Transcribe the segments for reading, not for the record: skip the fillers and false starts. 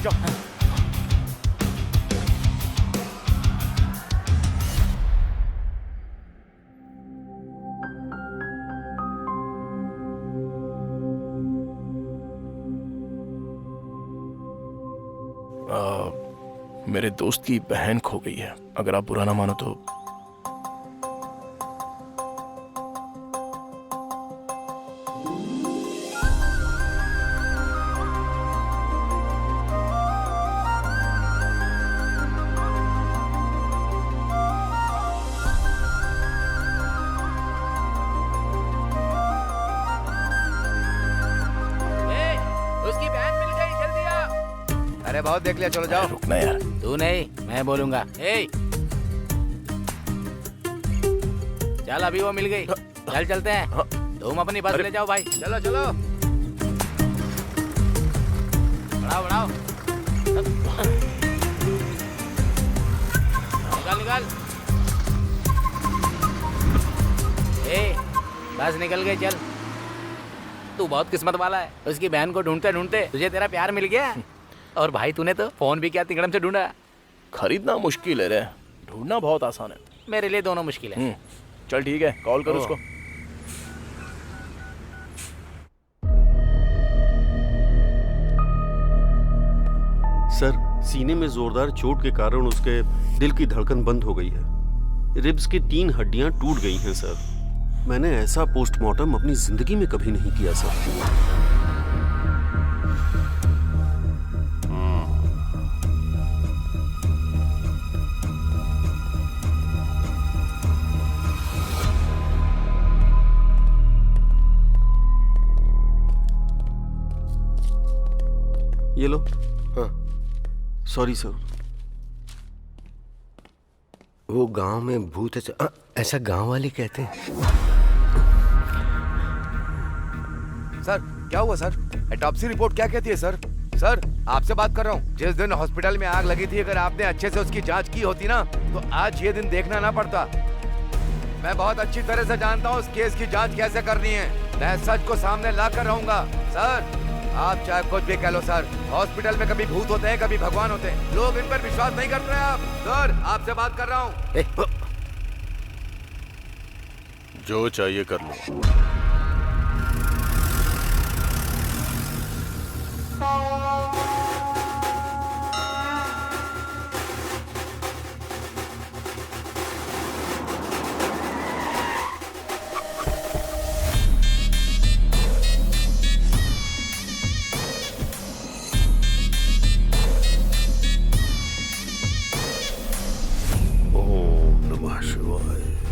बचाओ। मेरे दोस्त की बहन खो गई है, अगर आप बुरा ना मानो तो। उसकी बहन मिल गई, जल्दी आ। अरे बहुत देख लिया, चलो जाओ। रुकना यार। तू नहीं, मैं बोलूंगा। चल अभी वो मिल गई, चल चलते हैं। तुम अपनी बस ले जाओ भाई, चलो चलो। बढ़ाओ बढ़ाओ, निकाल निकाल। बस निकल गई, चल। तू बहुत किस्मत वाला है, उसकी बहन को ढूंढते ढूंढते तुझे तेरा प्यार मिल गया। और भाई तूने तो फोन भी क्या तिकड़म से ढूंढा। खरीदना मुश्किल है रे, ढूंढना बहुत आसान है। मेरे लिए दोनों मुश्किल है। चल ठीक है, कॉल कर उसको। सर, सीने में जोरदार चोट के कारण उसके दिल की धड़कन बंद हो गई है। रिब्स की 3 हड्डियां टूट गई हैं सर। मैंने ऐसा पोस्टमार्टम अपनी जिंदगी में कभी नहीं किया सर। ये लो। हाँ। Sorry sir. वो गांव में भूत है, ऐसा गांव वाले कहते हैं। सर क्या हुआ सर? ऑटोप्सी रिपोर्ट क्या कहती है सर? सर आपसे बात कर रहा हूँ। जिस दिन हॉस्पिटल में आग लगी थी, अगर आपने अच्छे से उसकी जांच की होती ना, तो आज ये दिन देखना ना पड़ता। मैं बहुत अच्छी तरह से जानता हूँ उस केस की जांच कैसे करनी है। मैं सच को सामने ला कर रहूंगा। सर आप चाहे कुछ भी कह लो सर, हॉस्पिटल में कभी भूत होते हैं, कभी भगवान होते हैं। लोग इन पर विश्वास नहीं करते हैं। आप सर, आपसे बात कर रहा हूँ। जो चाहिए कर लो।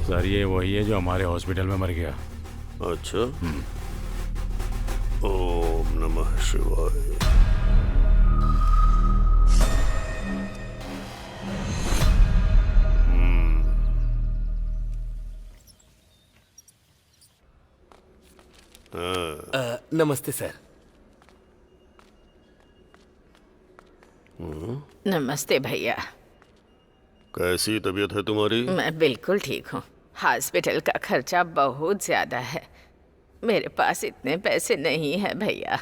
सर ये वही है जो हमारे हॉस्पिटल में मर गया। अच्छा। ओम नमः शिवाय। नमस्ते सर। नमस्ते भैया। कैसी तबीयत है तुम्हारी? मैं बिल्कुल ठीक हूँ। हॉस्पिटल का खर्चा बहुत ज्यादा है, मेरे पास इतने पैसे नहीं है भैया।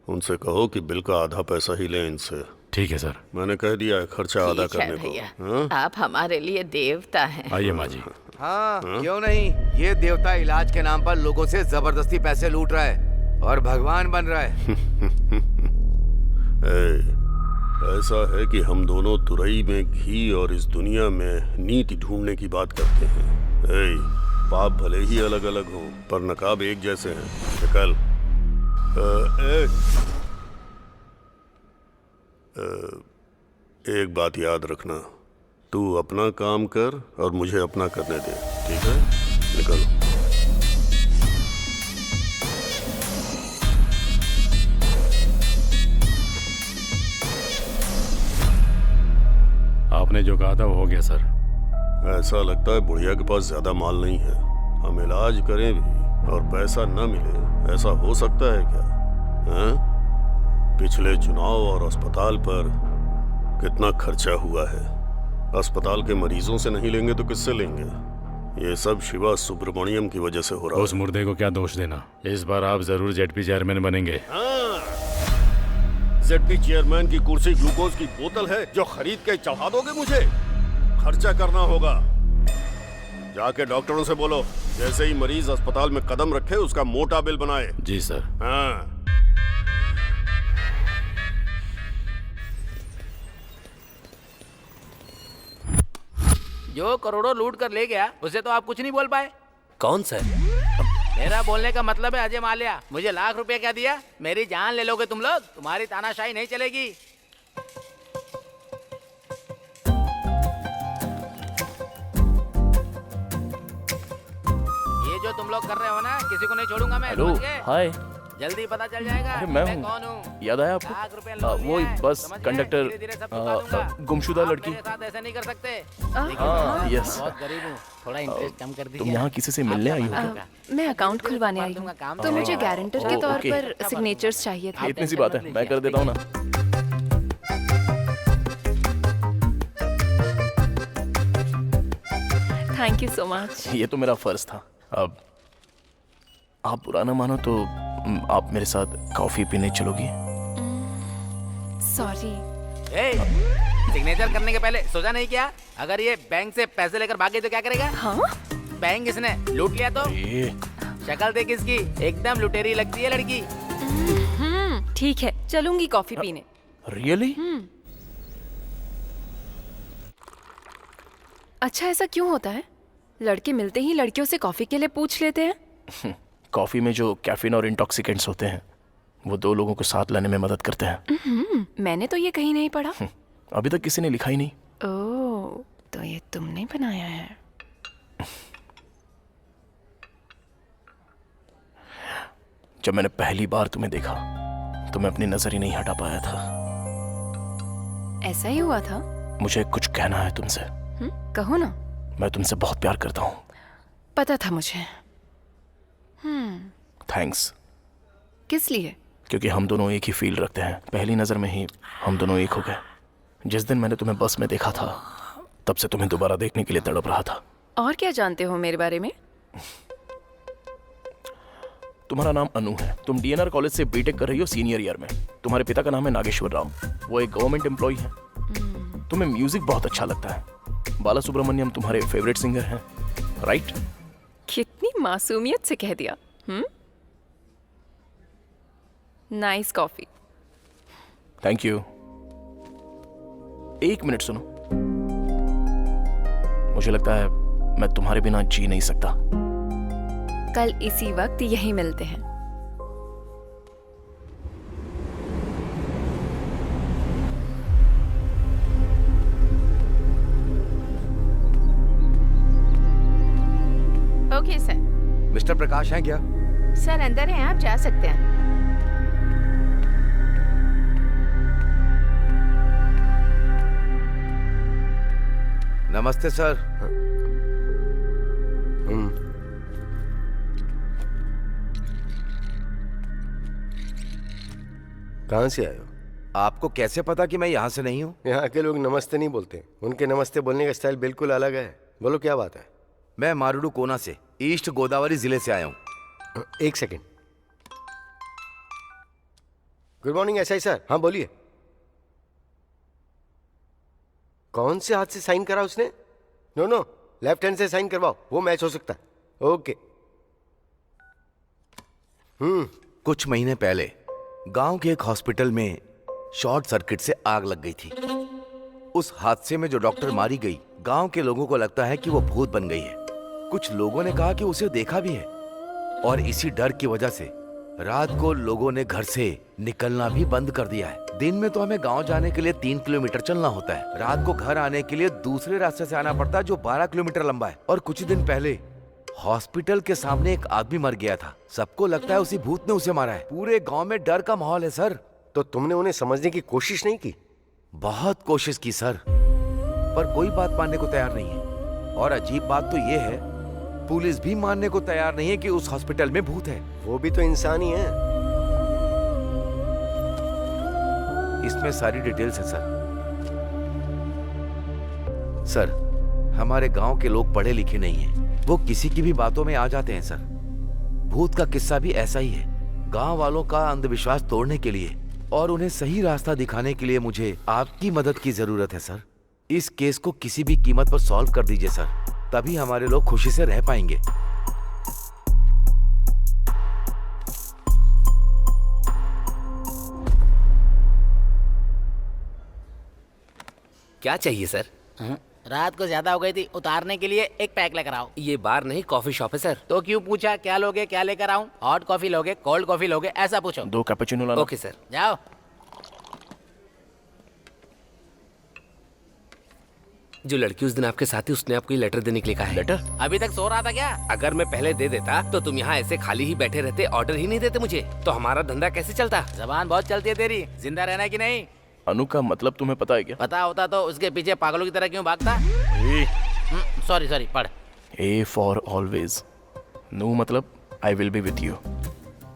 उनसे कहो कि बिल का आधा पैसा ही लें इनसे। ठीक है सर। मैंने कह दिया है खर्चा आधा ठीक है करने को। भैया, आप हमारे लिए देवता हैं। आइए माँ जी। हाँ, क्यों नहीं। ये देवता इलाज के नाम पर लोगों से जबरदस्ती पैसे लूट रहा है और भगवान बन रहा है। ऐसा है कि हम दोनों तुरई में घी और इस दुनिया में नीति ढूंढने की बात करते हैं। पाप भले ही अलग अलग हों, पर नकाब एक जैसे हैं। निकल। एक बात याद रखना, तू अपना काम कर और मुझे अपना करने दे, ठीक है? निकल। आपने जो कहा था वो हो गया सर। ऐसा लगता है बुढ़िया के पास ज्यादा माल नहीं है। हम इलाज करें भी और पैसा न मिले, ऐसा हो सकता है क्या? पिछले चुनाव और अस्पताल पर कितना खर्चा हुआ है। अस्पताल के मरीजों से नहीं लेंगे तो किससे लेंगे? ये सब शिवा सुब्रमण्यम की वजह से हो रहा है। उस मुर्दे को क्या दोष देना? इस बार आप जरूर जेडपी चेयरमैन बनेंगे। जेडपी चेयरमैन की कुर्सी ग्लूकोज की बोतल है जो खरीद के चढ़ा दोगे मुझे? खर्चा करना होगा। जाके डॉक्टरों से बोलो जैसे ही मरीज अस्पताल में कदम रखे उसका मोटा बिल बनाए। जी सर। हाँ। जो करोड़ों लूट कर ले गया उसे तो आप कुछ नहीं बोल पाए। कौन सर? मेरा बोलने का मतलब है अजय माल्या, मुझे लाख रुपए क्या दिया? मेरी जान ले लोगे तुम लोग? तुम्हारी तानाशाही नहीं चलेगी। ये जो तुम लोग कर रहे हो ना, किसी को नहीं छोड़ूंगा मैं। हेलो, समझ गए? हाय। जल्दी पता चल जाएगा अरे मैं हूँ। कौन हूँ। याद आया लाख आपको? रुपए लूट वो लिया है, बस समझ गए? कंडक्टर धीरे-धीरे सब चुका दूंगा। गुमशुदा आप लड़की। मेरे साथ ऐसे नहीं कर सकते। हाँ, यस। बहुत गरीब हूँ, थोड़ा इंटरेस्ट कम कर दीजिए। तुम यहाँ किसी से मिलने आई हो क्या? मैं अकाउंट खुलवाने आई हूँ, तो मुझे गारंटर के ओह, तौर ओके। पर सिग्नेचर्स चाहिए थे। इतनी सी बात है, मैं कर देता हूँ ना। Thank you so much. ये तो मेरा फर्ज था। अब आप बुरा ना मानो तो आप मेरे साथ कॉफी पीने चलोगी? सॉरी। सिग्नेचर करने के पहले सोचा नहीं क्या? अगर ये बैंक से पैसे लेकर भागे तो क्या करेगा? हाँ? बैंक इसने लूट लिया तो? ये शक्ल देख इसकी, एकदम लुटेरी लगती है लड़की। ठीक है, चलूंगी कॉफी पीने। रियली? अच्छा, ऐसा क्यों होता है? लड़के मिलते ही लड़कियों से कॉफी के लिए पूछ लेते हैं। कॉफी में जो कैफीन और इंटॉक्सिकेंट्स होते हैं वो दो लोगों को साथ लाने में मदद करते हैं। मैंने तो ये कहीं नहीं पढ़ा। अभी तक किसी ने लिखा ही नहीं। ओह, तो ये तुमने बनाया है। जब मैंने पहली बार तुम्हें देखा तो मैं अपनी नजर ही नहीं हटा पाया था। ऐसा ही हुआ था? मुझे कुछ कहना है तुमसे। कहो ना। मैं तुमसे बहुत प्यार करता हूँ। पता था मुझे। थैंक्स। किस लिए? क्योंकि हम दोनों एक ही फील रखते हैं। पहली नजर में ही हम दोनों एक हो गए। जिस दिन मैंने तुम्हें बस में देखा था तब से तुम्हें दोबारा देखने के लिए तड़प रहा था। और क्या जानते हो मेरे बारे में? तुम्हारा नाम अनु है। तुम डीएनआर कॉलेज से बीटेक कर रही हो सीनियर ईयर में। तुम्हारे पिता का नाम है नागेश्वर राव। वो एक गवर्नमेंट एम्प्लॉय है। तुम्हें म्यूजिक बहुत अच्छा लगता है। बाला सुब्रमण्यम तुम्हारे फेवरेट सिंगर हैं, राइट? कितनी मासूमियत से कह दिया। Nice coffee. Thank you. एक मिनट सुनो। मुझे लगता है मैं तुम्हारे बिना जी नहीं सकता। कल इसी वक्त यहीं मिलते हैं। Okay sir. मिस्टर प्रकाश हैं क्या? सर अंदर हैं, आप जा सकते हैं। नमस्ते सर। कहाँ से आए हो? आपको कैसे पता कि मैं यहाँ से नहीं हूँ? यहाँ के लोग नमस्ते नहीं बोलते। उनके नमस्ते बोलने का स्टाइल बिल्कुल अलग है। बोलो क्या बात है? मैं मारुडू कोना से, ईस्ट गोदावरी जिले से आया हूँ। एक second. Good morning SI sir. हाँ बोलिए। कौन से हाथ से साइन करा उसने? नो, लेफ्ट हैंड से साइन करवाओ, वो मैच हो सकता है। ओके। कुछ महीने पहले गांव के एक हॉस्पिटल में शॉर्ट सर्किट से आग लग गई थी। उस हादसे में जो डॉक्टर मारी गई, गांव के लोगों को लगता है कि वो भूत बन गई है। कुछ लोगों ने कहा कि उसे देखा भी है, और इसी डर की वजह से रात को लोगों ने घर से निकलना भी बंद कर दिया है। दिन में तो हमें गांव जाने के लिए 3 किलोमीटर चलना होता है। रात को घर आने के लिए दूसरे रास्ते से आना पड़ता है जो 12 किलोमीटर लंबा है। और कुछ दिन पहले हॉस्पिटल के सामने एक आदमी मर गया था। सबको लगता है उसी भूत ने उसे मारा है। पूरे गांव में डर का माहौल है सर। तो तुमने उन्हें समझने की कोशिश नहीं की? बहुत कोशिश की सर, पर कोई बात मानने को तैयार नहीं है। और अजीब बात तो ये है, पुलिस भी मानने को तैयार नहीं है कि उस हॉस्पिटल में भूत है। वो भी तो इंसान ही है। इसमें सारी डिटेल्स है सर। सर, हमारे गांव के लोग पढ़े लिखे नहीं हैं। वो किसी की भी बातों में आ जाते हैं सर। भूत का किस्सा भी ऐसा ही है। गांव वालों का अंधविश्वास तोड़ने के लिए और उन्हें सही रास्ता दिखाने के लिए मुझे आपकी मदद की जरूरत है सर। इस केस को किसी भी कीमत पर सॉल्व कर दीजिए सर, तभी हमारे लोग खुशी से रह पाएंगे। क्या चाहिए सर? रात को ज्यादा हो गई थी, उतारने के लिए एक पैक लेकर आओ। ये बार नहीं कॉफी शॉप है सर। तो क्यों पूछा क्या लोगे, क्या लेकर आऊं? हॉट कॉफी लोगे, कोल्ड कॉफी लोगे, ऐसा पूछो। 2 कैपेचिनो लाना। Okay sir. जाओ। जो लड़की उस दिन आपके साथ थी उसने आपको ये लेटर देने के लिए कहा है। लेटर? अभी तक सो रहा था क्या? अगर मैं पहले दे देता तो तुम यहाँ ऐसे खाली ही बैठे रहते, ऑर्डर ही नहीं देते मुझे, तो हमारा धंधा कैसे चलता? जबान बहुत चलती है तेरी, जिंदा रहना है कि नहीं? अनु का मतलब तुम्हें पता है क्या? पता होता तो उसके पीछे पागलों की तरह क्यों भागता? सॉरी सॉरी, पढ़। A for always. नो मतलब I will be with you.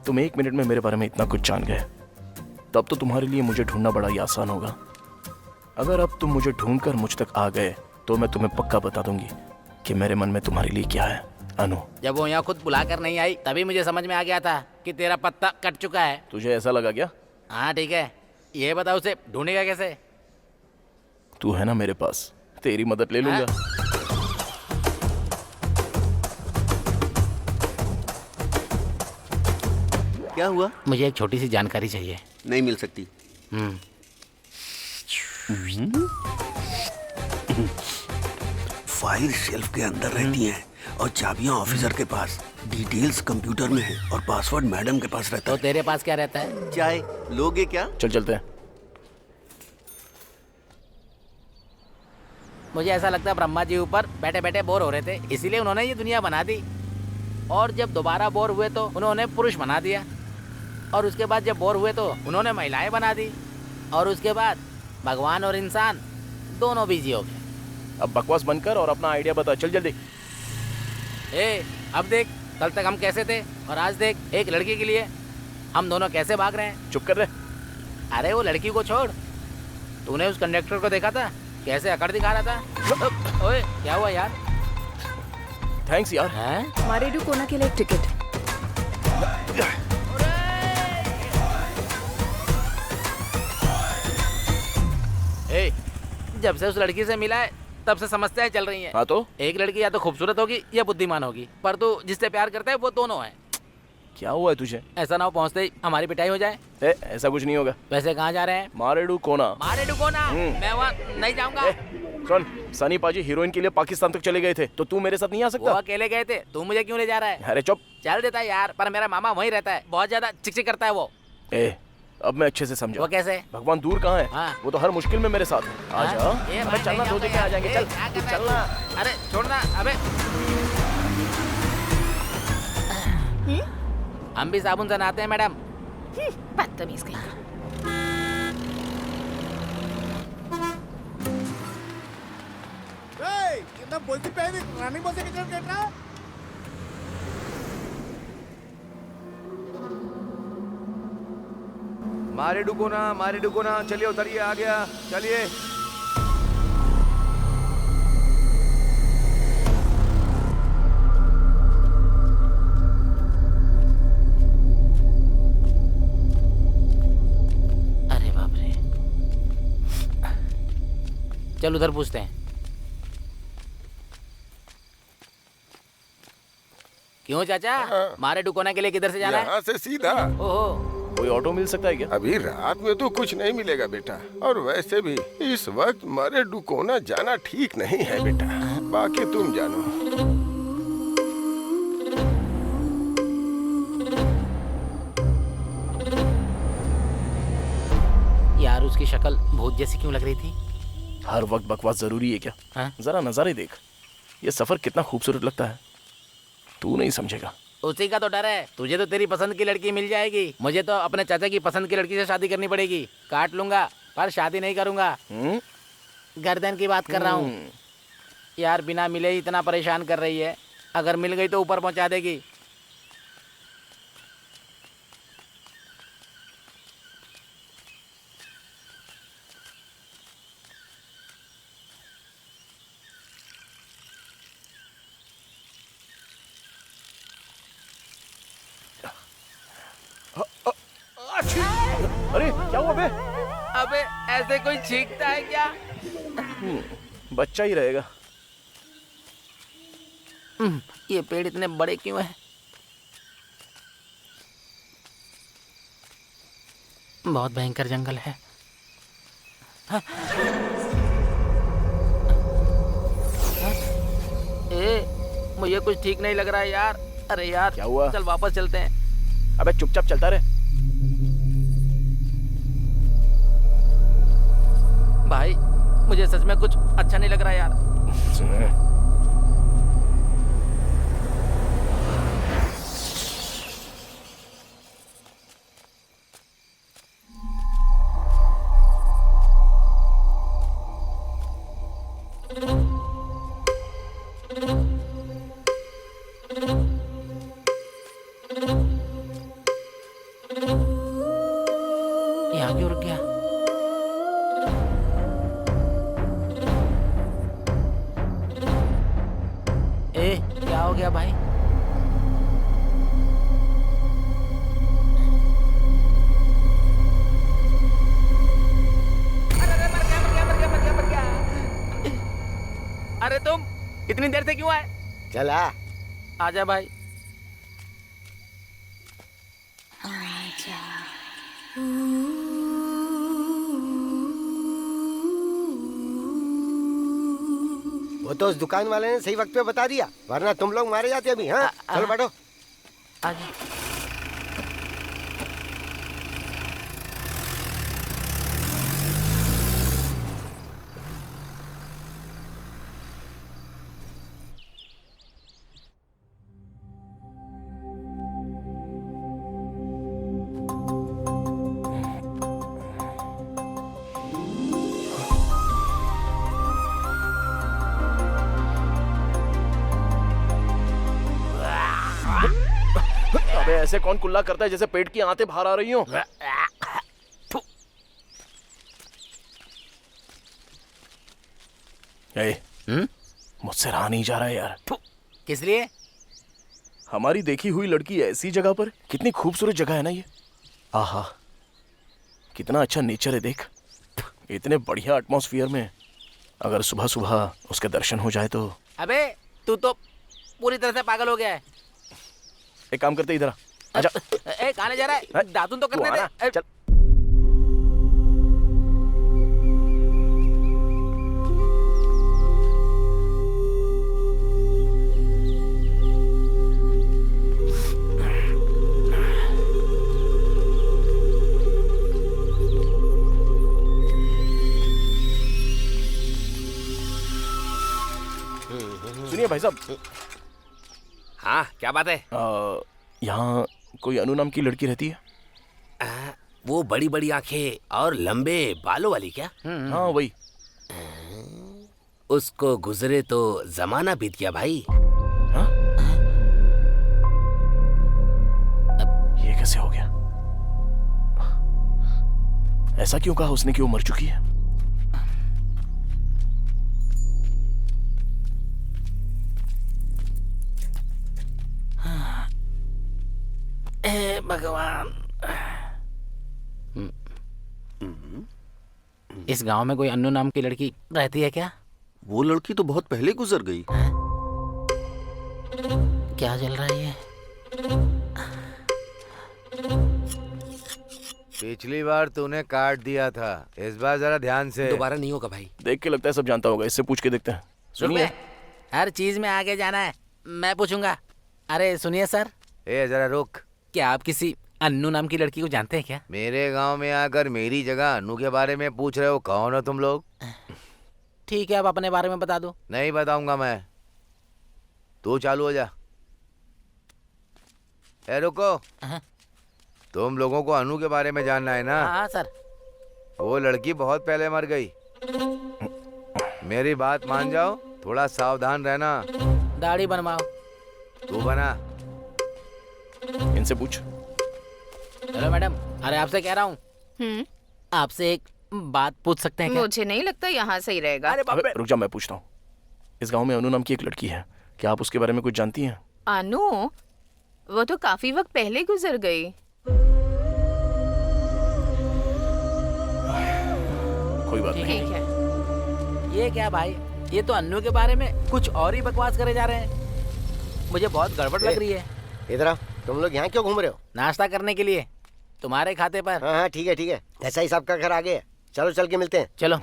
तुम 1 मिनट में मेरे बारे में इतना कुछ जान गए, तब तो तुम्हारे लिए मुझे ढूंढना बड़ा ही आसान होगा। अगर अब तुम मुझे ढूंढकर मुझ तक आ गए तो मैं तुम्हें पक्का बता दूंगी कि मेरे मन में तुम्हारे लिए क्या है। अनु, जब वो यहाँ खुद बुलाकर नहीं आई तभी मुझे समझ में आ गया था कि तेरा पत्ता कट चुका है। तुझे ऐसा लगा क्या? हाँ ठीक है, ये बताओ उसे ढूंढेगा कैसे? तू है ना मेरे पास, तेरी मदद ले लूंगा। क्या हुआ? मुझे एक छोटी सी जानकारी चाहिए। नहीं मिल सकती। फाइल शेल्फ के अंदर रहती हैं और चाबियां ऑफिसर के पास, डिटेल्स कंप्यूटर में है और पासवर्ड मैडम के पास रहता तो है। तेरे पास क्या रहता है? चाय लोगे क्या? चल चलते हैं। मुझे ऐसा लगता है ब्रह्मा जी ऊपर बैठे बैठे बोर हो रहे थे, इसीलिए उन्होंने ये दुनिया बना दी। और जब दोबारा बोर हुए तो उन्होंने पुरुष बना दिया, और उसके बाद जब बोर हुए तो उन्होंने महिलाएं बना दी, और उसके बाद भगवान और इंसान दोनों बिजी हो गए। अब बकवास बनकर और अपना आइडिया बता, चल जल्दी। अब देख, कल तक हम कैसे थे और आज देख, एक लड़की के लिए हम दोनों कैसे भाग रहे हैं। चुप कर रहे। अरे वो लड़की को छोड़, तूने उस कंडक्टर को देखा था कैसे अकड़ दिखा रहा था? ओए क्या हुआ यार? थैंक्स यार। हैं? मारेडू कोना के लिए एक टिकट। जब से उस लड़की से मिला है तब से समस्याएं चल रही हैं। हाँ तो एक लड़की या तो खूबसूरत होगी या बुद्धिमान होगी, पर तू जिससे प्यार करता है वो दोनों है। क्या हुआ है तुझे? ऐसा ना हो पहुंचते ही हमारी पिटाई हो जाए। ऐसा कुछ नहीं होगा। वैसे कहाँ जा रहे हैं? मारेडू कोना। मारेडू कोना? मैं वहाँ नहीं जाऊंगा। सुन, सनी पाजी हीरोइन के लिए पाकिस्तान तक चले गए थे, तो तू मेरे साथ नहीं आ वो सकता? अकेले गए थे, तू मुझे क्यों ले जा रहा है? अरे चुप। चल देता यार, पर मेरा मामा वहीं रहता है, बहुत ज्यादा चिकचिक करता है वो। अब मैं अच्छे से समझा। वो कैसे? भगवान दूर कहाँ है? हाँ। वो तो हर मुश्किल में मेरे साथ है। आजा। अबे चलना, 2 दिन में आ जाएंगे। चल चलना। अरे छोड़ना। अबे हम भी साबुन से नहाते हैं मैडम। बदतमीज कहीं का। मारे डुको ना, चलिए उतरिए, आ गया, चलिए। अरे बाप रे, चल उधर पूछते हैं। क्यों चाचा, मारे डुकोना के लिए किधर से जाना है? यहाँ से सीधा। ओहो, कोई ऑटो मिल सकता है क्या? अभी रात में तो कुछ नहीं मिलेगा बेटा, और वैसे भी इस वक्त मारे डुकोना जाना ठीक नहीं है बेटा, बाकी तुम जानो। यार उसकी शक्ल भूत जैसी क्यों लग रही थी? हर वक्त बकवास जरूरी है क्या? हाँ? जरा नजारे देख, ये सफर कितना खूबसूरत लगता है, तू नहीं समझेगा। उसी का तो डर है, तुझे तो तेरी पसंद की लड़की मिल जाएगी, मुझे तो अपने चाचा की पसंद की लड़की से शादी करनी पड़ेगी। काट लूंगा पर शादी नहीं करूंगा। गर्दन की बात कर रहा हूँ यार, बिना मिले ही इतना परेशान कर रही है, अगर मिल गई तो ऊपर पहुंचा देगी। अरे क्या हुआ बे? अबे ऐसे कोई छींकता है क्या? बच्चा ही रहेगा। ये पेड़ इतने बड़े क्यों हैं? बहुत भयंकर जंगल है। मुझे कुछ ठीक नहीं लग रहा है यार। अरे यार क्या हुआ? चल वापस चलते हैं। अबे चुपचाप चलता रहे। भाई मुझे सच में कुछ अच्छा नहीं लग रहा यार। यहाँ क्यों रुक गया? क्या हो गया भाई? अरे तुम इतनी देर से क्यों आए? चला आजा भाई। वो तो उस दुकान वाले ने सही वक्त पे बता दिया, वरना तुम लोग मारे जाते अभी। हाँ चलो बैठो। आजा। अबे ऐसे कौन कुल्ला करता है जैसे पेट की आंतें बाहर आ रही हो? मुझसे रहा नहीं जा रहा है यार। किस लिए? हमारी देखी हुई लड़की ऐसी जगह पर, कितनी खूबसूरत जगह है ना ये। आहा कितना अच्छा नेचर है देख। इतने बढ़िया एटमॉस्फेयर में अगर सुबह सुबह उसके दर्शन हो जाए तो। अबे तू तो पूरी तरह से पागल हो गया है। एक काम करते इधर आ। आजा। कहाँ जा रहा है? दातुन तो करने दे। चल। सुनिए भाई साहब। हाँ क्या बात है? यहाँ कोई अनु नाम की लड़की रहती है? वो बड़ी बड़ी आंखें और लंबे बालों वाली क्या? हाँ वही। उसको गुजरे तो जमाना बीत गया भाई। हाँ? ये कैसे हो गया? ऐसा क्यों कहा उसने कि वो मर चुकी है? भगवान। इस गांव में कोई अन्नू नाम की लड़की रहती है क्या? वो लड़की तो बहुत पहले गुजर गई। क्या चल रहा है ये? पिछली बार तूने काट दिया था, इस बार जरा ध्यान से। दोबारा नहीं होगा भाई। देख के लगता है सब जानता होगा, इससे पूछ के देखते हैं। सुनिए। हर चीज में आगे जाना है, मैं पूछूंगा। अरे सुनिए सर। जरा रुक। क्या आप किसी अन्नू नाम की लड़की को जानते हैं क्या? मेरे गांव में आकर मेरी जगह अनु के बारे में पूछ रहे हो? कौन हो तुम लोग? ठीक है, आप अपने बारे में बता दो। नहीं बताऊंगा मैं। तू चालू हो जा। रुको। तुम लोगों को अनु के बारे में जानना है ना? हाँ सर। वो लड़की बहुत पहले मर गई। मेरी बात मान जाओ, थोड़ा सावधान रहना। दाढ़ी बनवाओ। तू बना। इनसे पूछ। हेलो मैडम, अरे आपसे कह रहा हूँ, आपसे एक बात पूछ सकते हैं क्या? मुझे नहीं लगता यहाँ सही रहेगा। अरे रुक जा, मैं पूछता हूँ। इस गांव में अनु नाम की एक लड़की है, क्या आप उसके बारे में कुछ जानती हैं? अनु? वो तो काफी वक्त पहले गुजर गई। कोई बात नहीं। ठीक है। ये क्या भाई, ये तो अन्नू के बारे में कुछ और ही बकवास करे जा रहे हैं। मुझे बहुत गड़बड़ लग रही है। इधर आओ, तुम लोग यहाँ क्यों घूम रहे हो? नाश्ता करने के लिए तुम्हारे खाते पर। हाँ हाँ ठीक है ठीक है, ऐसा ही साहब का घर आगे है, चलो चल के मिलते हैं। चलो।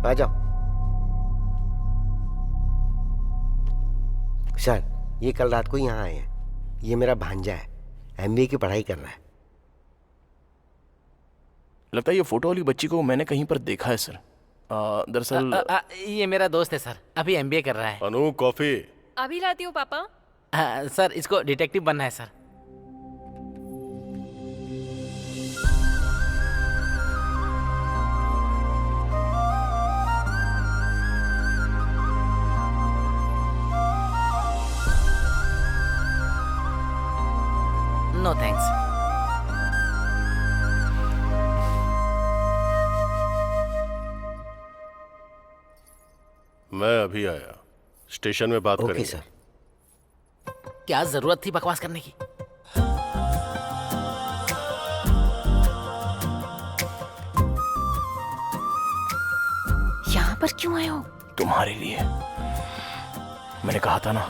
आ जाओ। सर, ये कल रात को यहाँ आए हैं। ये मेरा भांजा है, एमबीए की पढ़ाई कर रहा है। लगता है ये फोटो वाली बच्ची को मैंने कहीं पर देखा है सर। दरअसल ये मेरा दोस्त है सर, अभी एमबीए कर रहा है। अनु कॉफी। अभी लाती हूँ पापा। सर इसको डिटेक्टिव बनना है सर। No thanks. मैं अभी आया, स्टेशन में बात ओके करेंगे। सर। क्या जरूरत थी बकवास करने की? यहाँ पर क्यों आए हो? तुम्हारे लिए। मैंने कहा था ना,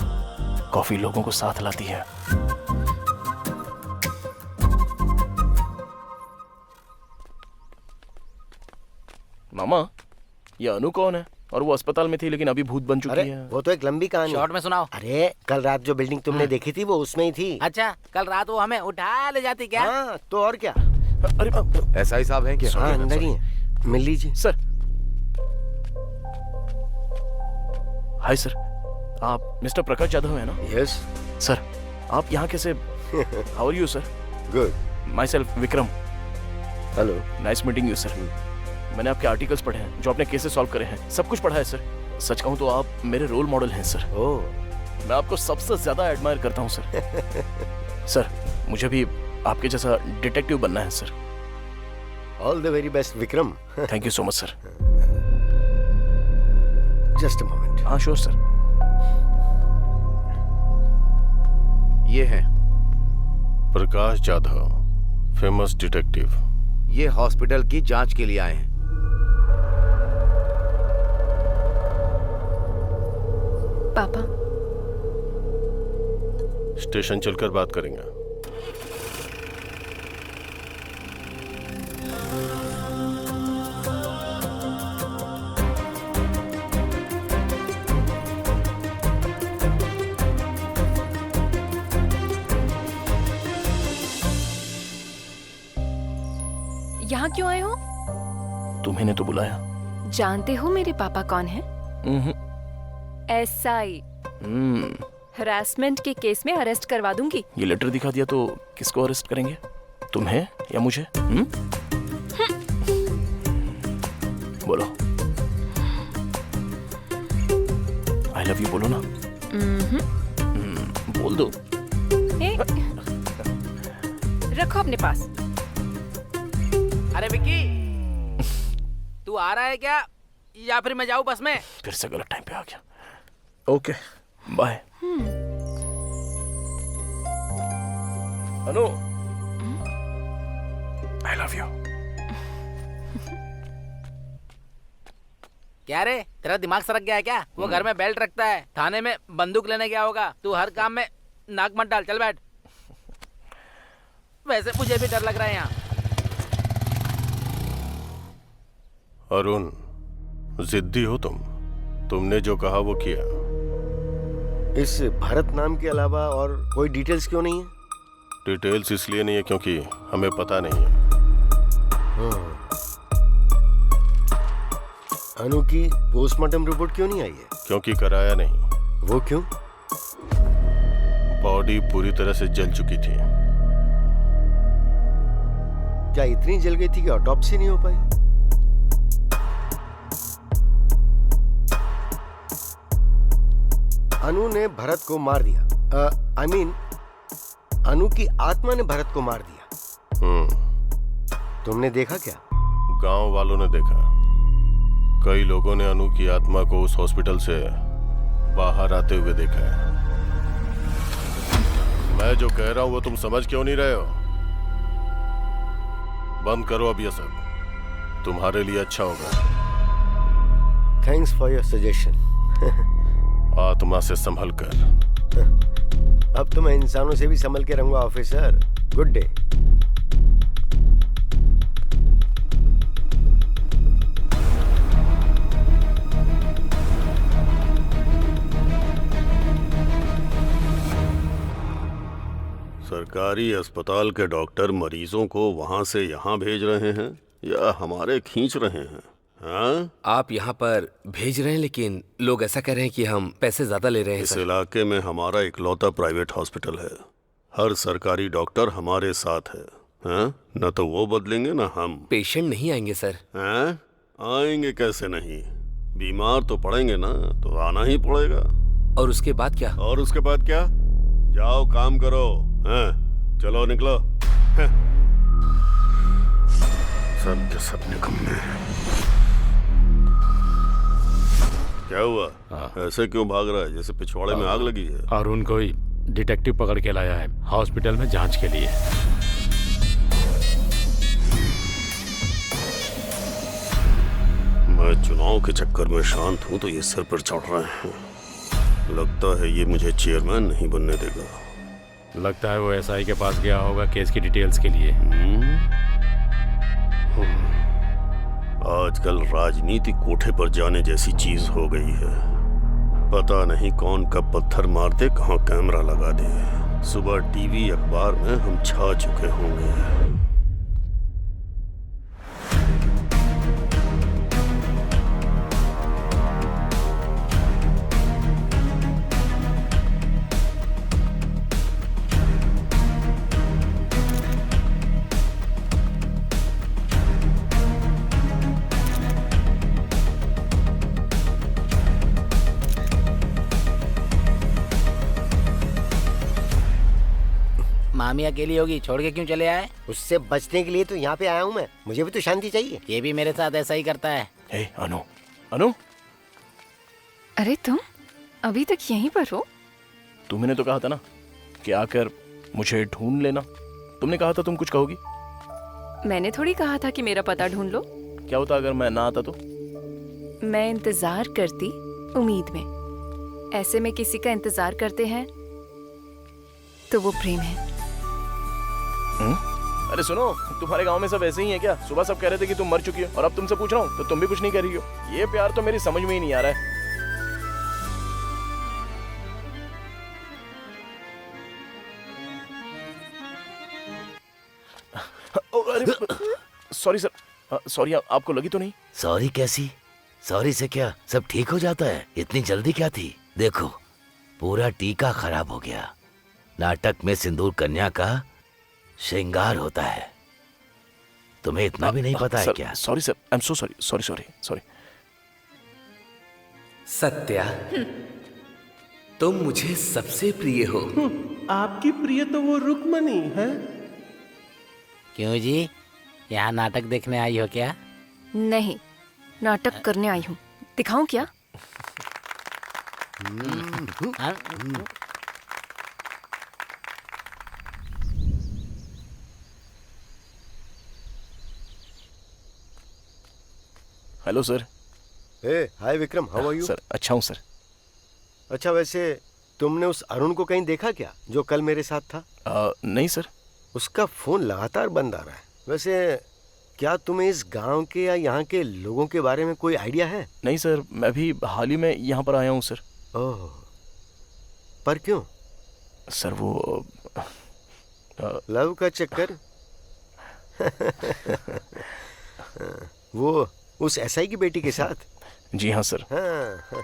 कॉफी लोगों को साथ लाती है। मामा, ये अनु कौन है? और वो अस्पताल में थी लेकिन अभी भूत बन चुकी अरे है। वो तो एक लंबी कहानी। शॉर्ट में सुनाओ। अरे कल रात जो बिल्डिंग तुमने देखी थी वो उसमें ही थी। अच्छा, कल रात वो हमें उठा ले जाती क्या? हाँ तो और क्या। अरे ऐसा ही साहब है क्या? हाँ अंदर ही है, मिल लीजिए। सर, हाय सर, आप मिस्टर प्रकाश यादव है ना? यस सर, आप यहाँ कैसे? How are you sir? Good. Myself Vikram. Hello. Nice meeting you sir. मैंने आपके आर्टिकल्स पढ़े हैं, जो आपने केसेस सॉल्व करे हैं, सब कुछ पढ़ा है सर। सच कहूँ तो आप मेरे रोल मॉडल हैं सर। ओह, मैं आपको सबसे ज्यादा एडमायर करता हूँ सर। सर, मुझे भी आपके जैसा डिटेक्टिव बनना है sir. All the very best Vikram. Thank you so much sir. Just a moment. हाँ श्योर सर। ये है, प्रकाश जाधव, फेमस डिटेक्टिव। ये हॉस्पिटल की जांच के लिए आए हैं। पापा, स्टेशन चलकर बात करेंगे। यहाँ क्यों आए हो? तुम्हें ने तो बुलाया। जानते हो मेरे पापा कौन है? एसआई। हरासमेंट के केस में अरेस्ट करवा दूंगी। ये लेटर दिखा दिया तो किसको अरेस्ट करेंगे? तुम्हें या मुझे? बोलो। आई लव यू बोलो ना। बोल दो। ए, रखो अपने पास। अरे विक्की, तू आ रहा है क्या या फिर मैं जाऊं बस में? फिर से गलत टाइम पे आ गया। Okay, bye. Anu, I love you. क्या रे, तेरा दिमाग सरक गया है क्या? वो घर में बेल्ट रखता है, थाने में बंदूक लेने गया होगा। तू हर काम में नाक मत डाल, चल बैठ। वैसे मुझे भी डर लग रहा है यहाँ। अरुण, जिद्दी हो तुम। तुमने जो कहा वो किया। इस भरत नाम के अलावा और कोई डिटेल्स क्यों नहीं है? डिटेल्स इसलिए नहीं है क्योंकि हमें पता नहीं है। अनु की पोस्टमार्टम रिपोर्ट क्यों नहीं आई है? क्योंकि कराया नहीं। वो क्यों? बॉडी पूरी तरह से जल चुकी थी। क्या इतनी जल गई थी कि ऑटोप्सी नहीं हो पाई? अनु ने भरत को मार दिया। आई मीन अनु की आत्मा ने भरत को मार दिया। तुमने देखा क्या? गांव वालों ने देखा। कई लोगों ने अनु की आत्मा को उस हॉस्पिटल से बाहर आते हुए देखा है। मैं जो कह रहा हूं वो तुम समझ क्यों नहीं रहे हो? बंद करो अब ये सब, तुम्हारे लिए अच्छा होगा। Thanks for your suggestion. आत्मा से संभल कर। अब तो मैं इंसानों से भी संभल के रहूंगा ऑफिसर। Good day. सरकारी अस्पताल के डॉक्टर मरीजों को वहां से यहाँ भेज रहे हैं या हमारे खींच रहे हैं? हाँ? आप यहाँ पर भेज रहे हैं, लेकिन लोग ऐसा कह रहे हैं कि हम पैसे ज्यादा ले रहे हैं। इस इलाके में हमारा इकलौता प्राइवेट हॉस्पिटल है। हर सरकारी डॉक्टर हमारे साथ है। हाँ? न तो वो बदलेंगे न हम। पेशेंट नहीं आएंगे सर। हाँ? आएंगे कैसे नहीं? बीमार तो पड़ेंगे ना, तो आना ही पड़ेगा। और उसके बाद क्या? और उसके बाद क्या? जाओ काम करो। हाँ? चलो निकलो। हाँ? सब के सब निकम्मे। क्या हुआ? ऐसे क्यों भाग रहा है जैसे पिछवाड़े में आग लगी है? अरुण को ही डिटेक्टिव पकड़ के लाया है हॉस्पिटल में जांच के लिए। मैं चुनाव के चक्कर में शांत हूं तो ये सिर पर चढ़ रहे हैं। लगता है ये मुझे चेयरमैन नहीं बनने देगा। लगता है वो एसआई के पास गया होगा केस की डिटेल्स के लिए। आजकल राजनीति कोठे पर जाने जैसी चीज हो गई है। पता नहीं कौन कब पत्थर मार दे, कहाँ कैमरा लगा दे। सुबह टीवी अखबार में हम छा चुके होंगे। मामी अकेली होगी, छोड़ के क्यों चले आए? उससे बचने के लिए तो यहाँ पे आया हूँ मैं। मुझे भी तो शांति चाहिए। ये भी मेरे साथ ऐसा ही करता है। हे अनु, अनु, अरे तुम अभी तक यहीं पर हो? तुमने तो कहा था ना कि आकर मुझे ढूंढ लेना। तुमने कहा था तुम कुछ कहोगी। मैंने थोड़ी कहा था कि मेरा पता ढूंढ लो। क्या होता अगर मैं ना आता तो? मैं इंतजार करती उम्मीद में। ऐसे में किसी का इंतजार करते हैं तो वो प्रेम है। अरे सुनो, तुम्हारे गांव में सब ऐसे ही है क्या? सुबह सब कह रहे थे कि तुम मर चुकी हो और अब तुमसे पूछ रहा हूँ तो तुम भी कुछ नहीं कह रही हो। ये प्यार तो मेरी समझ में ही नहीं आ रहा है। अरे सॉरी सर, सॉरी। आपको लगी तो नहीं? सॉरी कैसी? सॉरी से क्या सब ठीक हो जाता है? इतनी जल्दी क्या थी? देखो पूरा टीका खराब हो गया। नाटक में सिंदूर कन्या का श्रृंगार होता है। तुम्हें इतना भी नहीं पता है क्या? Sorry sir, I am so sorry. Sorry sorry sorry. Satya, तुम मुझे सबसे प्रिय हो। आपकी प्रिय तो वो रुक्मणी है। क्यों जी, यहाँ नाटक देखने आई हो क्या? नहीं, नाटक करने आई हूँ। दिखाऊं क्या? Hello sir. Hi Vikram, how are you? Sir अच्छा हूँ सर। अच्छा, वैसे तुमने उस अरुण को कहीं देखा क्या जो कल मेरे साथ था? नहीं सर। उसका फोन लगातार बंद आ रहा है। वैसे क्या तुम्हें इस गांव के या यहाँ के लोगों के बारे में कोई आइडिया है? नहीं सर, मैं भी हाल ही में यहाँ पर आया हूँ सर। ओह, पर क्यों? सर वो लव का चक्कर। वो उस एसआई की बेटी के साथ? जी हाँ सर। हाँ।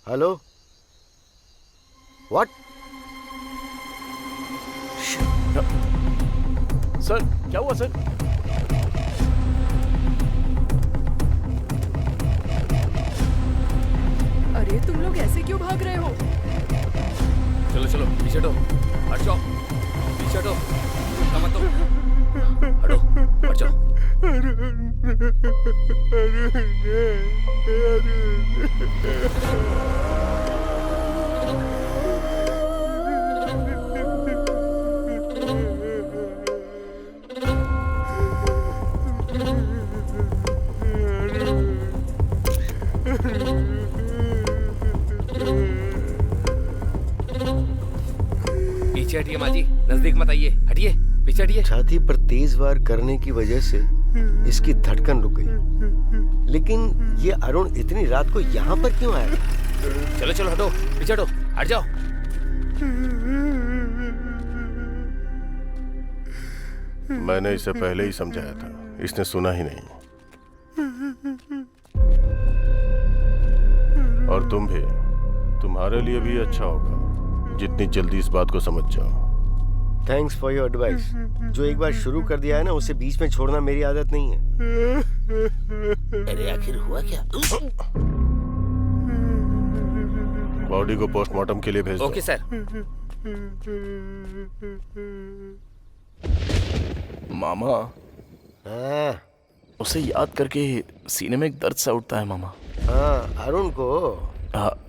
Hello, what? सर क्या हुआ सर? अरे तुम लोग ऐसे क्यों भाग रहे हो? चलो चलो पीछे हटो, हट जाओ, पीछे हटो, मत हटो, हट जाओ। पीछे हटिए माँ जी, नजदीक मत आइए, हटिए, पीछे हटिए। छाती पर तेज वार करने की वजह से इसकी धड़कन रुक गई। लेकिन ये अरुण इतनी रात को यहाँ पर क्यों आया? चलो चलो हटो, पीछे हटो, हट जाओ। मैंने इसे पहले ही समझाया था, इसने सुना ही नहीं। और तुम भी, तुम्हारे लिए भी अच्छा होगा जितनी जल्दी इस बात को समझ जाओ। Thanks for your advice. जो एक बार शुरू कर दिया है ना, उसे बीच में छोड़ना मेरी आदत नहीं है। अरे आखिर हुआ क्या? बॉडी को पोस्टमार्टम के लिए भेज दो। Okay sir. मामा, हाँ उसे याद करके सीने में एक दर्द सा उठता है मामा। हाँ, अरुण को।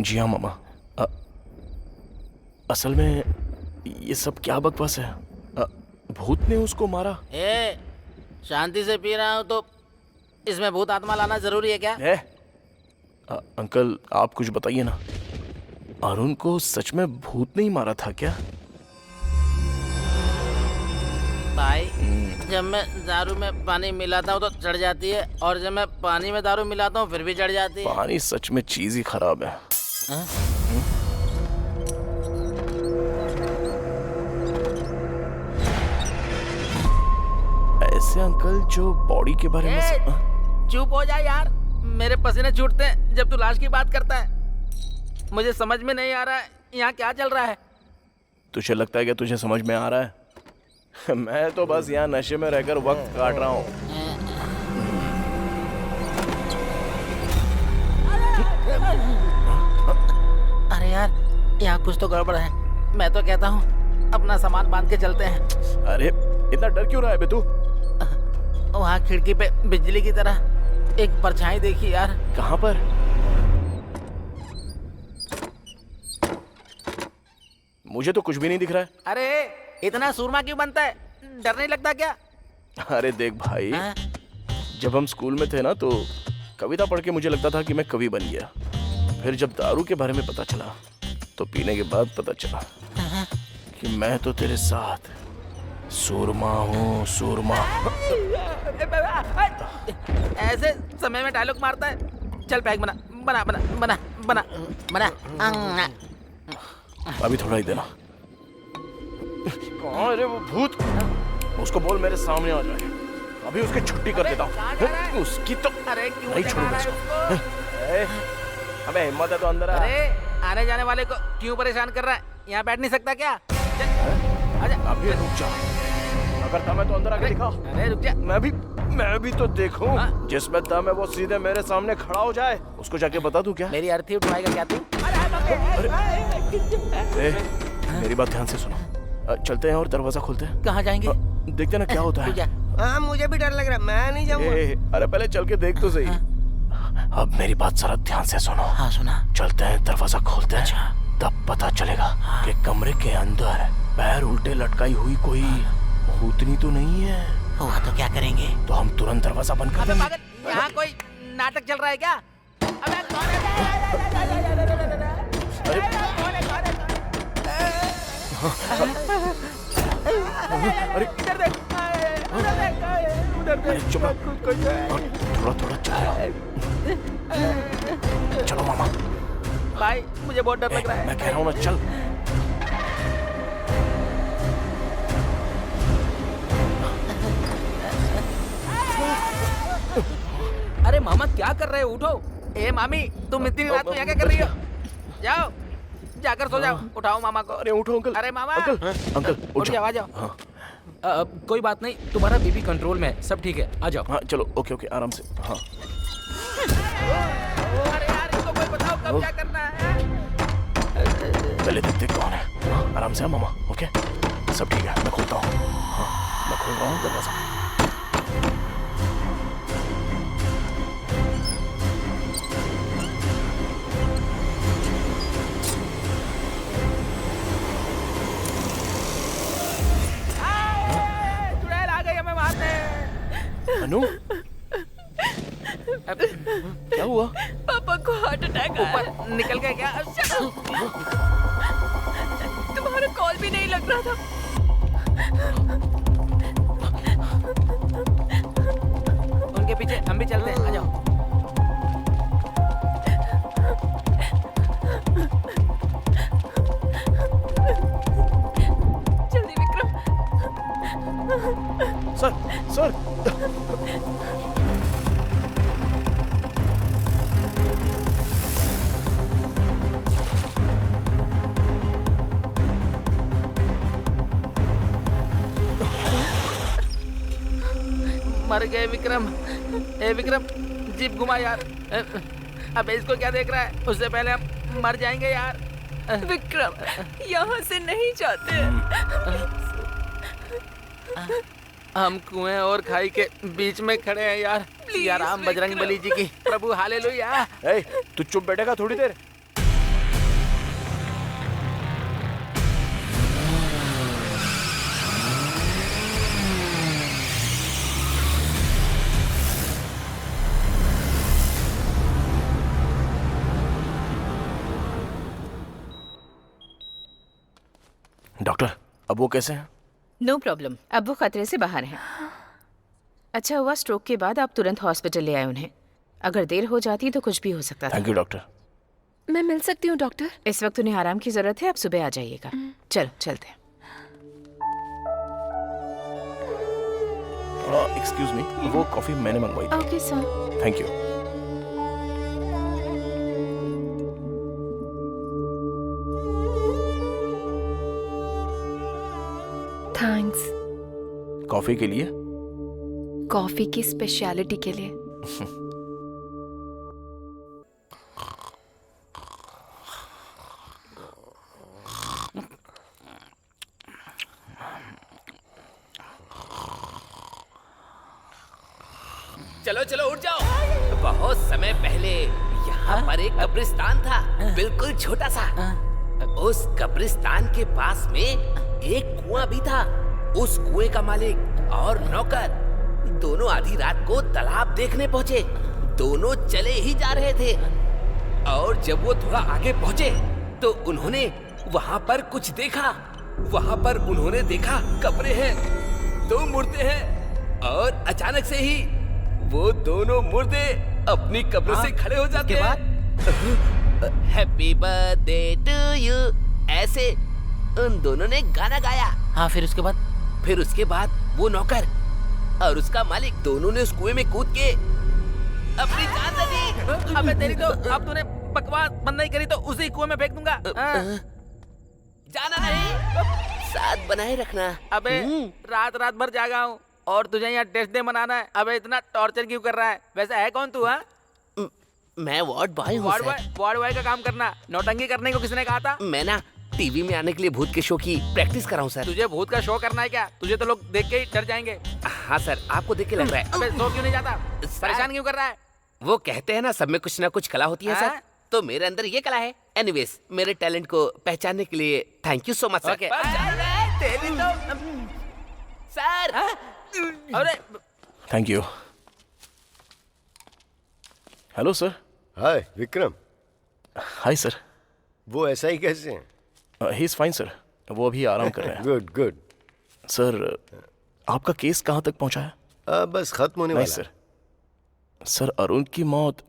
जी हाँ मामा। असल में ये सब क्या बकवास है? भूत ने उसको मारा? शांति से पी रहा हूँ तो इसमें भूत आत्मा लाना जरूरी है क्या? अंकल आप कुछ बताइए ना, अरुण को सच में भूत नहीं मारा था क्या? भाई, जब मैं दारू में पानी मिलाता हूँ तो चढ़ जाती है, और जब मैं पानी में दारू मिलाता हूँ फिर भी चढ़ जाती है। पानी सच में चीज ही खराब है। ऐसे अंकल जो बॉडी के बारे में चुप हो जा यार, मेरे पसीने छूटते हैं जब तू लाश की बात करता है। मुझे समझ में नहीं आ रहा है यहाँ क्या चल रहा है। तुझे लगता है कि तुझे समझ में आ रहा है? मैं तो बस यहाँ नशे में रहकर वक्त काट रहा हूँ। अरे यार, यहाँ कुछ तो गड़बड़ है। मैं तो कहता हूँ अपना सामान बांध के चलते हैं। अरे इतना डर क्यों रहा है बे तू? वहाँ खिड़की पे बिजली की तरह एक परछाई देखी यार। कहाँ पर? मुझे तो कुछ भी नहीं दिख रहा है। अरे इतना सूरमा क्यों बनता है? डर नहीं लगता क्या? अरे देख भाई, जब हम स्कूल में थे ना तो कविता पढ़ के मुझे लगता था कि मैं कवि बन गया। फिर जब दारू के बारे में पता चला तो पीने के बाद पता चला कि मैं तो तेरे साथ सूरमा हूँ, सूरमा। ऐसे समय में डायलॉग मारता है। चल पैक बना बना बना बना बना बना। अभी थोड़ा ही देना। कहाँ है रे वो भूत? उसको बोल मेरे सामने आ जाए, अभी उसकी छुट्टी कर देता हूँ। उसकी तो नहीं छोड़ूंगा इसको। अबे हिम्मत है तो अंदर आ। अरे आने जाने वाले को क्यों परेशान कर रहा है? यहाँ बैठ नहीं सकता क्या? आजा। अभी रुक जा, अगर दम है तो अंदर आके दिखा। अरे रुक जा। मैं भी तो देखूं। जिसमें दम है वो सीधे मेरे सामने खड़ा हो जाए। उसको जाके बता दूं क्या? मेरी अर्थी उठवाएगा क्या तू? मेरी बात ध्यान से सुनो। चलते हैं और दरवाजा खोलते हैं। कहाँ जाएंगे? देखते ना क्या होता है। हाँ मुझे भी डर लग रहा है, मैं नहीं जाऊंगा। अरे पहले चल के देख तो सही। अब मेरी बात जरा ध्यान से सुनो। हाँ सुना। चलते हैं, दरवाजा खोलते हैं। तब पता चलेगा कि कमरे के अंदर पैर उल्टे लटकाई हुई कोई भूतनी तो नहीं है। हुआ तो क्या करेंगे? तो हम तुरंत दरवाजा बंद कर देंगे। यहाँ कोई नाटक चल रहा है क्या? अबे कौन है? अरे इधर देख, उधर देख, उधर देख। चुप थोड़ा थोड़ा चलो मामा। भाई मुझे बहुत डर लग रहा है। मैं कह रहा हूँ ना, चल। अरे मामा क्या कर रहे हो? उठो। ए मामी, तुम इतनी रात को यहाँ क्या कर रही हो? जाओ, जाकर सो जाओ। उठाओ मामा को। अरे उठो अंकल। अरे मामा। अंकल उठ जाओ, आ जाओ। हाँ। कोई बात नहीं, तुम्हारा बीपी कंट्रोल में है, सब ठीक है, आ जाओ। हाँ चलो, ओके ओके, आराम से। हाँ अरे यार, इसको कोई बताओ कब क्या करना है। पहले देखते कौन है। हाँ, आराम से मामा, ओके सब ठीक है, मैं खोलता हूँ। हाँ मैं खोल रहा हूँ दरवाजा। चुड़ैल आ गई हमें मारने। अनु क्या हुआ? पापा को हार्ट अटैक आया। ऊपर निकल गया क्या? तुम्हारा कॉल भी नहीं लग रहा था। उनके पीछे हम भी चलते हैं, आ जाओ। जल्दी विक्रम। सर सर मर गए विक्रम। ए विक्रम, जीप घुमा यार। अब इसको क्या देख रहा है? उससे पहले हम मर जाएंगे यार। विक्रम, यहाँ से नहीं जाते। हम कुएं और खाई के बीच में खड़े हैं यार। या राम बजरंग बली जी की प्रभु, हालेलुया। ए, तू चुप बैठेगा थोड़ी देर? डॉक्टर, अब वो कैसे हैं? नो प्रॉब्लम, अब वो खतरे से बाहर हैं। अच्छा हुआ स्ट्रोक के बाद आप तुरंत हॉस्पिटल ले आए उन्हें। अगर देर हो जाती तो कुछ भी हो सकता था। Thank you doctor. मैं मिल सकती हूँ डॉक्टर? इस वक्त उन्हें आराम की जरूरत है, आप सुबह आ जाइएगा। चलो चलते हैं। एक्सक्यूज मी, वो कॉफी मैंने मंगवाई थी। Okay sir. Thank you. Thanks. Coffee के लिए? कॉफी की स्पेशलिटी के लिए। चलो चलो उठ जाओ। बहुत समय पहले यहाँ पर एक कब्रिस्तान था, बिल्कुल छोटा सा। उस कब्रिस्तान के पास में एक कुआं भी था। उस कुएं का मालिक और नौकर दोनों आधी रात को तालाब देखने पहुंचे। दोनों चले ही जा रहे थे और जब वो थोड़ा आगे पहुंचे तो उन्होंने वहां पर कुछ देखा। वहां पर उन्होंने देखा कब्रें हैं, 2 मुर्दे हैं और अचानक से ही वो दोनों मुर्दे अपनी कब्र से खड़े हो जाते हैं। हैप्पी बर्थडे टू यू, ऐसे उन दोनों ने गाना गाया। हाँ, फिर उसके बाद? फिर उसके बाद वो नौकर और उसका मालिक दोनों ने उस कुएं में कूद के अपनी जान दे दी। अबे तेरी तो, अब तूने बकवास बंद नहीं करी तो उसी कुएं में फेंक दूंगा। जाना नहीं, साथ बनाए रखना। अबे रात रात भर जागा हूँ और तुझे यहाँ टेस्ट डे मनाना है। अबे इतना टॉर्चर क्यों कर रहा है? वैसे है कौन तू? हाँ, मैं वार्ड बॉय हूँ। वार्ड बॉय का काम करना, नौटंकी करने को किसने कहा था? मैं ना टीवी में आने के लिए भूत के शो की प्रैक्टिस कर रहा हूँ सर। तुझे भूत का शो करना है क्या? तुझे तो लोग देख के ही डर जाएंगे। हाँ सर, आपको देख के लग रहा है। अबे शो क्यों नहीं जाता? परेशान क्यों कर रहा है? वो कहते हैं ना सब में कुछ ना कुछ कला होती है सर, तो मेरे अंदर ये कला है। एनीवेज, मेरे टैलेंट को पहचानने के लिए thank you so much sir. तेरी तो सर। अरे thank you. Hello sir. Hi Vikram. Hi sir. वो ऐसा ही कैसे हैं? ही इज फाइन सर, वो अभी आराम कर रहे हैं। Good good. सर, आपका केस कहाँ तक पहुँचा है? बस खत्म होने वाला सर। सर, अरुण की मौत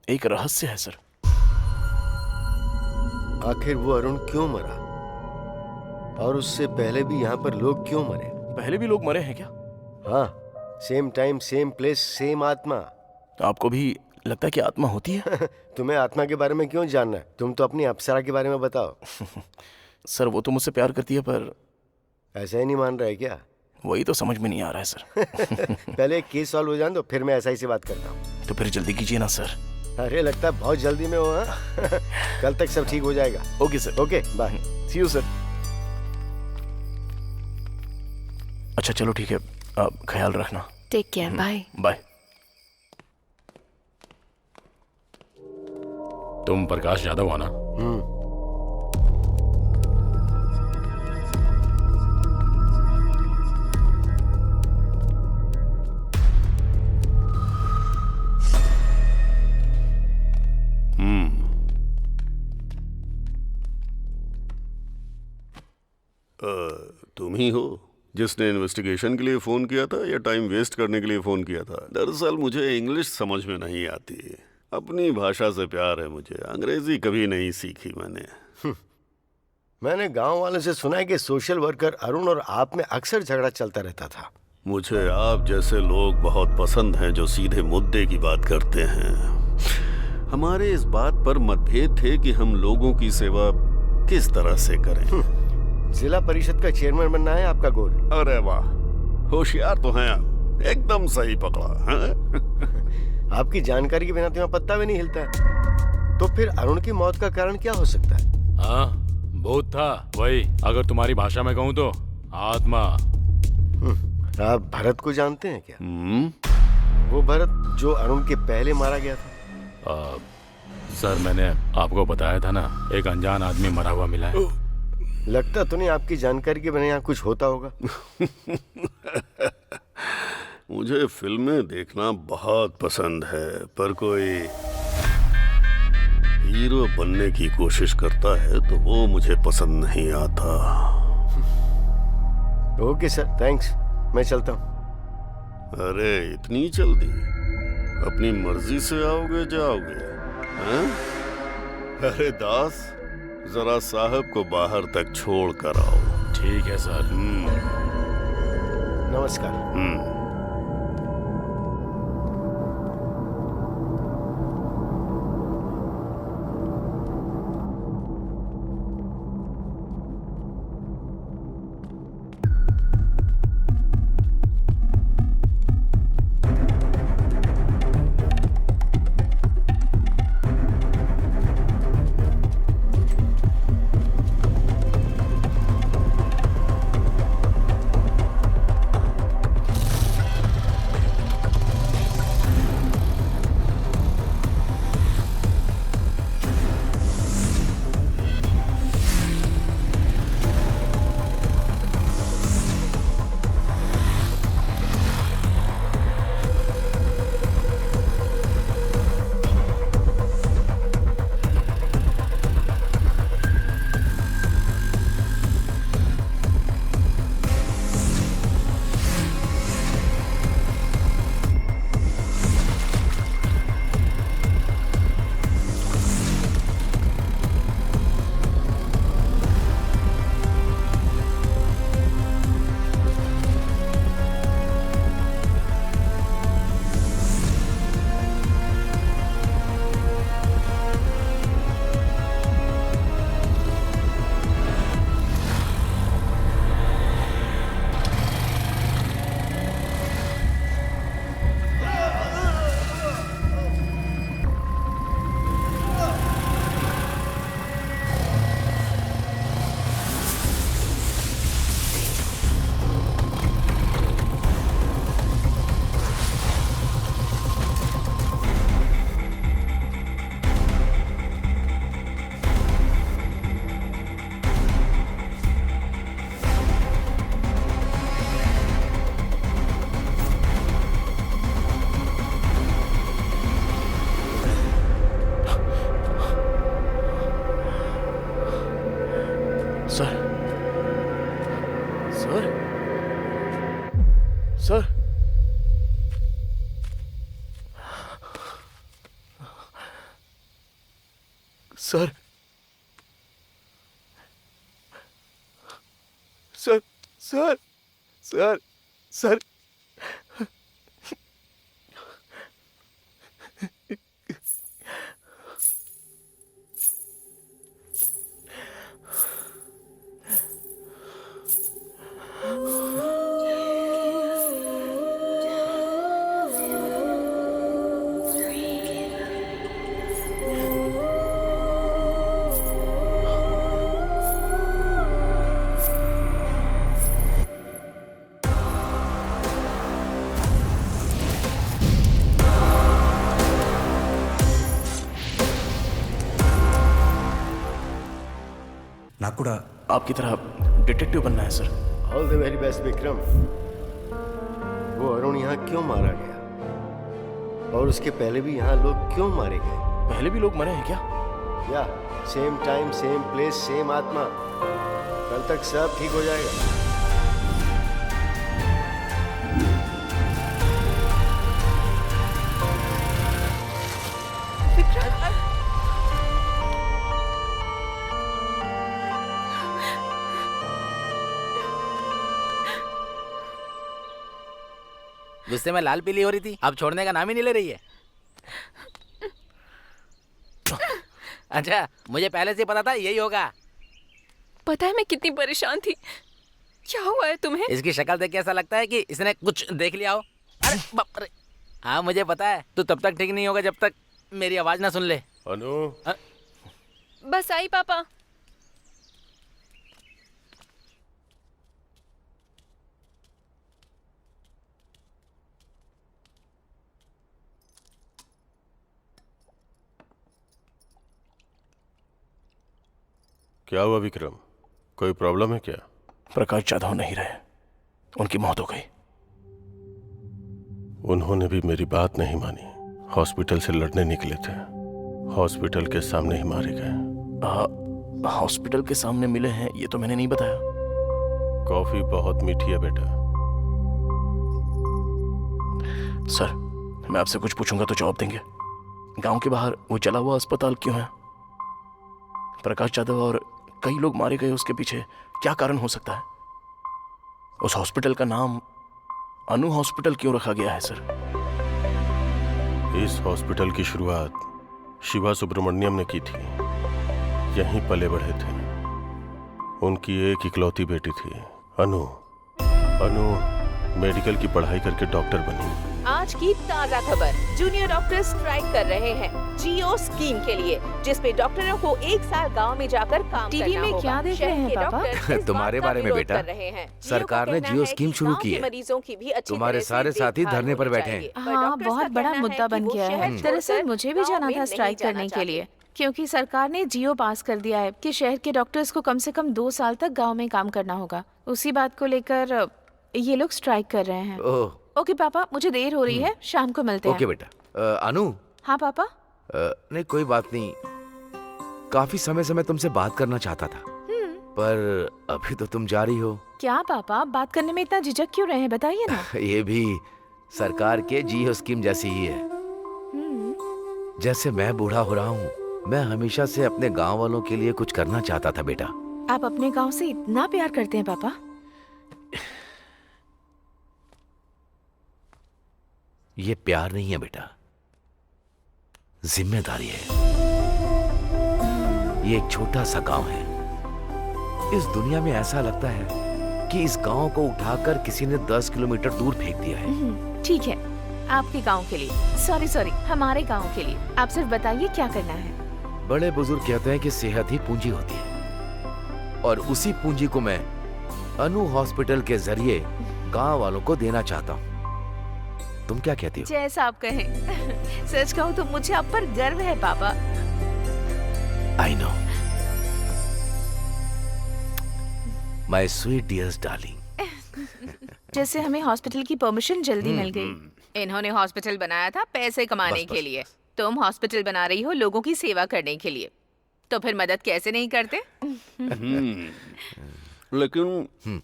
एक रहस्य है सर। आखिर वो अरुण क्यों मरा? और उससे पहले भी यहाँ पर लोग क्यों मरे? पहले भी लोग मरे हैं क्या? हाँ, same time same place same आत्मा। आपको भी लगता है कि आत्मा होती है? तुम्हें आत्मा के बारे में क्यों जानना है? तुम तो अपनी अप्सरा के बारे में बताओ। सर, वो तो मुझसे प्यार करती है पर... ऐसा ही नहीं मान रहा है क्या? वही तो समझ में नहीं आ रहा है सर। पहले एक केस सॉल्व हो जाए तो फिर मैं एसआई से बात करता हूँ। तो फिर जल्दी कीजिए ना सर। अरे लगता है बहुत जल्दी में हो। हाँ? कल तक सब ठीक हो जाएगा। Okay sir. Okay bye. See you sir. अच्छा चलो ठीक है, आप ख्याल रखना। Take care, bye. बाय। तुम प्रकाश यादव हो ना? तुम ही हो जिसने इन्वेस्टिगेशन के लिए फोन किया था या टाइम वेस्ट करने के लिए फोन किया था? दरअसल मुझे इंग्लिश समझ में नहीं आती। अपनी भाषा से प्यार है मुझे, अंग्रेजी कभी नहीं सीखी मैंने। मैंने गांव वालों से सुना है कि सोशल वर्कर अरुण और आप में अक्सर झगड़ा चलता रहता था। मुझे आप जैसे लोग बहुत पसंद हैं जो सीधे मुद्दे की बात करते हैं। हमारे इस बात पर मतभेद थे कि हम लोगों की सेवा किस तरह से करें। जिला परिषद का चेयरमैन बनना है आपका गोल? अरे वाह, होशियार तो हैं आप, एकदम सही पकड़ा है? आपकी जानकारी के बिना तो यहाँ पत्ता भी नहीं हिलता है। तो फिर अरुण की मौत का कारण क्या हो सकता है? हाँ, भूत था वही, अगर तुम्हारी भाषा में कहूँ तो आत्मा। आप भरत को जानते हैं क्या? वो भरत जो अरुण के पहले मारा गया था। सर मैंने आपको बताया था ना, एक अनजान आदमी मरा हुआ मिला है। लगता तो नहीं आपकी जानकारी के बिना यहाँ कुछ होता होगा। मुझे फिल्में देखना बहुत पसंद है, पर कोई हीरो बनने की कोशिश करता है तो वो मुझे पसंद नहीं आता। ओके सर, थैंक्स, मैं चलता हूँ। अरे इतनी जल्दी? अपनी मर्जी से आओगे जाओगे? हैं? अरे दास, जरा साहब को बाहर तक छोड़ कर आओ। ठीक है सर। नमस्कार। Sir, sir, sir, sir, sir, sir, ಕೂಡ आपकी तरह डिटेक्टिव बनना है sir. All the very best Vikram. वो अरुण यहाँ क्यों मारा गया और उसके पहले भी यहाँ लोग क्यों मारे गए? पहले भी लोग मरे हैं क्या? या same time same place same आत्मा। कल तक सब ठीक हो जाएगा। गुस्से में लाल पीली हो रही थी, अब छोड़ने का नाम ही नहीं ले रही है। अच्छा, मुझे पहले से पता था यही होगा। पता है मैं कितनी परेशान थी। क्या हुआ है तुम्हें? इसकी शक्ल देख के ऐसा लगता है कि इसने कुछ देख लिया हो। अरे बाप रे। हाँ मुझे पता है, तू तब तक ठीक नहीं होगा जब तक मेरी आवाज ना सुन ले। अनु, बस आई पापा। क्या हुआ विक्रम? कोई प्रॉब्लम है क्या? प्रकाश जाधव नहीं रहे, उनकी मौत हो गई। उन्होंने भी मेरी बात नहीं मानी। हॉस्पिटल से लड़ने निकले थे, हॉस्पिटल के सामने ही मारे गए। हॉस्पिटल के सामने मिले हैं ये तो मैंने नहीं बताया। कॉफी बहुत मीठी है बेटा। सर, मैं आपसे कुछ पूछूंगा तो जवाब देंगे। गांव के बाहर वो जला हुआ अस्पताल क्यों है? प्रकाश जाधव और कई लोग मारे गए, उसके पीछे क्या कारण हो सकता है? उस हॉस्पिटल का नाम अनु हॉस्पिटल क्यों रखा गया है सर? इस हॉस्पिटल की शुरुआत शिवा सुब्रमण्यम ने की थी। यहीं पले बढ़े थे। उनकी एक इकलौती बेटी थी अनु। अनु मेडिकल की पढ़ाई करके डॉक्टर बनी। आज की ताज़ा खबर, जूनियर डॉक्टर स्ट्राइक कर रहे हैं जियो स्कीम के लिए, जिसमें डॉक्टरों को 1 साल गांव में जाकर काम टीवी करना में होगा। क्या देख रहे हैं पापा? तुम्हारे बारे में बेटा, सरकार ने जियो स्कीम शुरू की है। मरीजों की भी अच्छी तुम्हारे तरह से सारे साथी देखभाल धरने पर होनी बैठे हैं। चाहिए। पर हाँ, डॉक्टर्स का बहुत बड़ा कहना मुद्दा है बन कि वो गया है। शहर दरअसल छोड़कर मुझे भी गांव जाना में था नहीं स्ट्राइक जाना करने के चाहते। लिए, क्योंकि सरकार ने जियो पास कर दिया है कि शहर के डॉक्टर्स को कम से कम 2 साल तक गांव में काम करना होगा। उसी बात को लेकर ये लोग स्ट्राइक कर रहे हैं। ओह, ओके पापा, मुझे देर हो रही है, शाम को मिलते ओके हैं। बेटा। अनु, हाँ पापा। नहीं कोई बात नहीं। काफी समय से मैं तुमसे बात करना चाहता था, पर अभी तो तुम जा रही हो। क्या पापा, बात करने में इतना झिझक क्यों रहे हैं, बताइए ना। ये भी सरकार के जियो स्कीम जैसी ही है। जैसे मैं बूढ़ा हो रहा हूँ, मैं हमेशा से अपने गांव वालों के लिए कुछ करना चाहता था बेटा। आप अपने गांव से इतना प्यार करते हैं पापा? ये प्यार नहीं है बेटा, जिम्मेदारी है। ये एक छोटा सा गांव है। इस दुनिया में ऐसा लगता है कि इस गांव को उठाकर किसी ने 10 किलोमीटर दूर फेंक दिया है। ठीक है, आपके गांव के लिए। सॉरी, हमारे गांव के लिए। आप सिर्फ बताइए क्या करना है। बड़े बुजुर्ग कहते हैं कि सेहत ही पूंजी होती है, और उसी पूंजी को मैं अनु हॉस्पिटल के जरिए गांव वालों को देना चाहता हूँ। तुम क्या कहती हो? जैसा आप कहें। सच कहूँ तो मुझे आप पर गर्व है पापा। I know my sweet dears darling. जैसे हमें हॉस्पिटल की परमिशन जल्दी मिल गई। इन्होंने हॉस्पिटल बनाया था पैसे कमाने के लिए, तुम हॉस्पिटल बना रही हो लोगों की सेवा करने के लिए, तो फिर मदद कैसे नहीं करते? लेकिन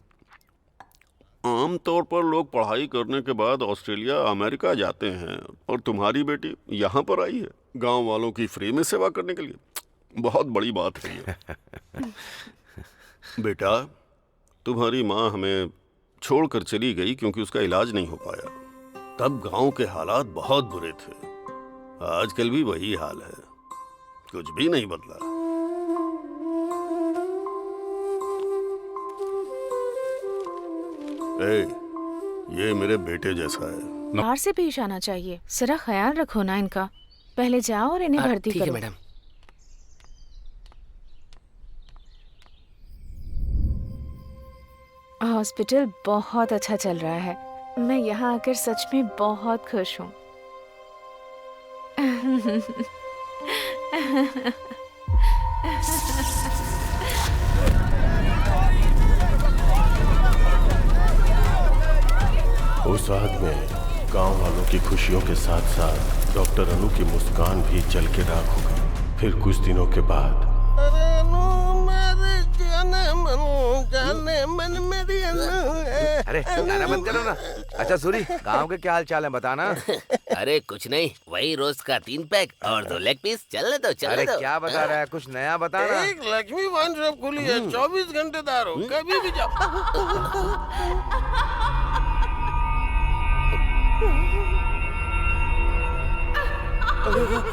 आम तौर पर लोग पढ़ाई करने के बाद ऑस्ट्रेलिया अमेरिका जाते हैं, और तुम्हारी बेटी यहाँ पर आई है गांव वालों की फ्री में सेवा करने के लिए। बहुत बड़ी बात है ये। बेटा, तुम्हारी माँ हमें छोड़कर चली गई क्योंकि उसका इलाज नहीं हो पाया। तब गांव के हालात बहुत बुरे थे। आजकल भी वही हाल है, कुछ भी नहीं बदला। ये मेरे बेटे जैसा है। बाहर से पेश आना चाहिए। जरा ख्याल रखो ना इनका। पहले जाओ और इन्हें भर्ती ठीक है करो। मैडम। हॉस्पिटल बहुत अच्छा चल रहा है। मैं यहाँ आकर सच में बहुत खुश हूँ। उस आग में गांव वालों की खुशियों के साथ साथ डॉक्टर अनु की मुस्कान भी जल के राख हो गई। फिर कुछ दिनों के बाद अरे गाना बंद करो ना। अच्छा सूरी, गांव के क्या हाल चाल है बताना। अरे कुछ नहीं, वही रोज का 3 पैक और 2 लेग पीस। चलने दो चलने अरे दो। क्या बता रहा है, कुछ नया बताना। एक लक्ष्मी वाइन शॉप खुली है, 24 घंटे दार हो, कभी भी जाओ।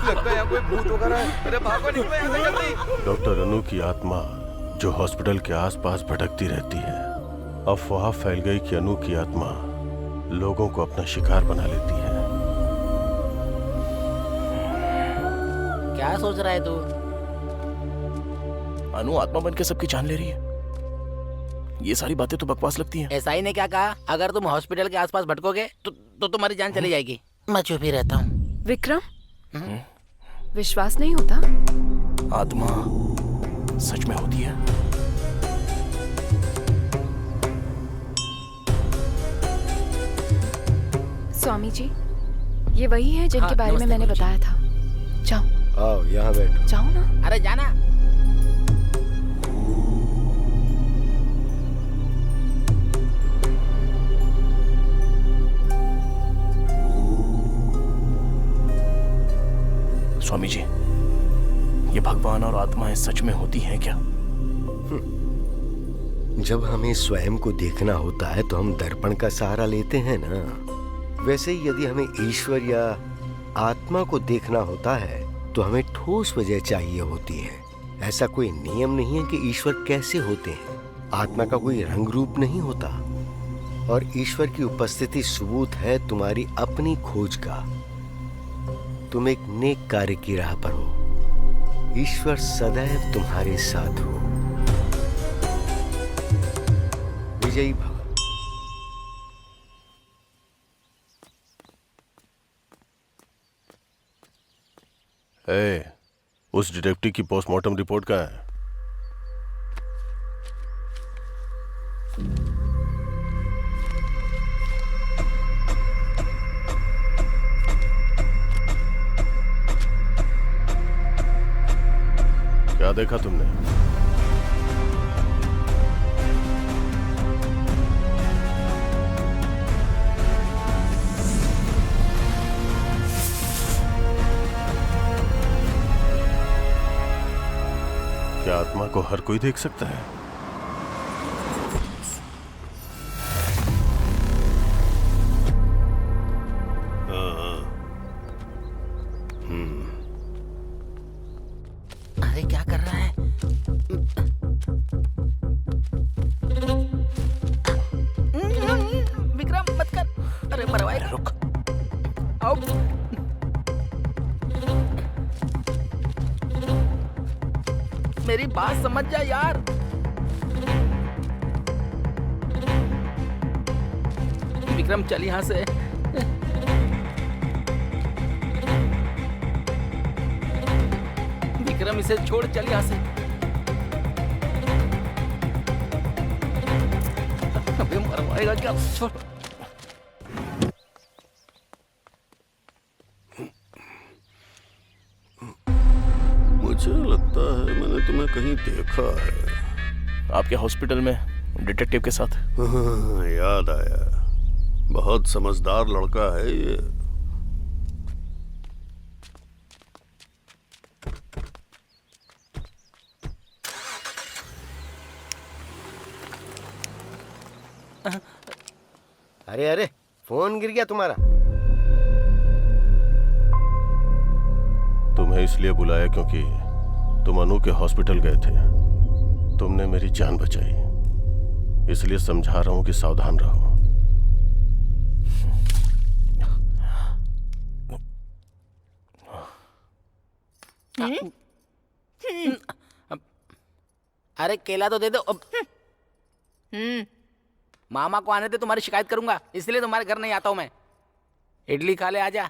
लगता है यहाँ कोई भूत वगैरह है। अरे भागो, निकलो यहाँ से जल्दी। डॉक्टर अनु की आत्मा जो हॉस्पिटल के आसपास भटकती रहती है, अफवाह फैल गई कि अनु की आत्मा लोगों को अपना शिकार बना लेती है। क्या सोच रहा है तू? अनु आत्मा बन के सबकी जान ले रही है। ये सारी बातें तो बकवास लगती हैं। एसआई ने क्या कहा, अगर तुम हॉस्पिटल के आसपास भटकोगे तो तुम्हारी जान चली जाएगी। मैं चुप ही रहता हूँ। विक्रम, विश्वास नहीं होता? आत्मा सच में होती है। स्वामी जी, ये वही है जिनके हाँ, बारे में मैंने बताया था। जाओ। आओ यहाँ बैठो। जाओ ना। अरे जाना। स्वामी जी, ये भगवान और आत्माएं सच में होती हैं क्या? जब हमें स्वयं को देखना होता है तो हम दर्पण का सहारा लेते हैं ना। वैसे ही यदि हमें ईश्वर या आत्मा को देखना होता है तो हमें ठोस वजह चाहिए होती है। ऐसा कोई नियम नहीं है कि ईश्वर कैसे होते हैं। आत्मा का कोई रंग रूप नहीं होता, और ईश्वर की उपस्थिति सबूत है तुम्हारी अपनी खोज का। तुम एक नेक कार्य की राह पर हो। ईश्वर सदैव तुम्हारे साथ हो। विजयी भव। उस डिटेक्टिव की पोस्टमार्टम रिपोर्ट कहाँ है? क्या देखा तुमने? क्या आत्मा को हर कोई देख सकता है? अरे क्या कर रहा है? विक्रम मत कर। अरे मरवाएगा। रुक। आओ। मेरी बात समझ जा यार। विक्रम चल यहाँ से। विक्रम इसे छोड़, चल यहाँ से। अबे मरवाएगा क्या? छोड़। मुझे लगता है मैंने तुम्हें कहीं देखा है। आपके हॉस्पिटल में डिटेक्टिव के साथ। हाँ, याद आया। बहुत समझदार लड़का है ये। अरे अरे, फोन गिर गया तुम्हारा। तुम्हें इसलिए बुलाया क्योंकि तुम अनु के हॉस्पिटल गए थे। तुमने मेरी जान बचाई, इसलिए समझा रहा हूं कि सावधान रहो। अरे केला तो दे दो। मामा को आने दे, तुम्हारी शिकायत करूंगा, इसलिए तुम्हारे घर नहीं आता हूं मैं। इडली खा ले, आजा।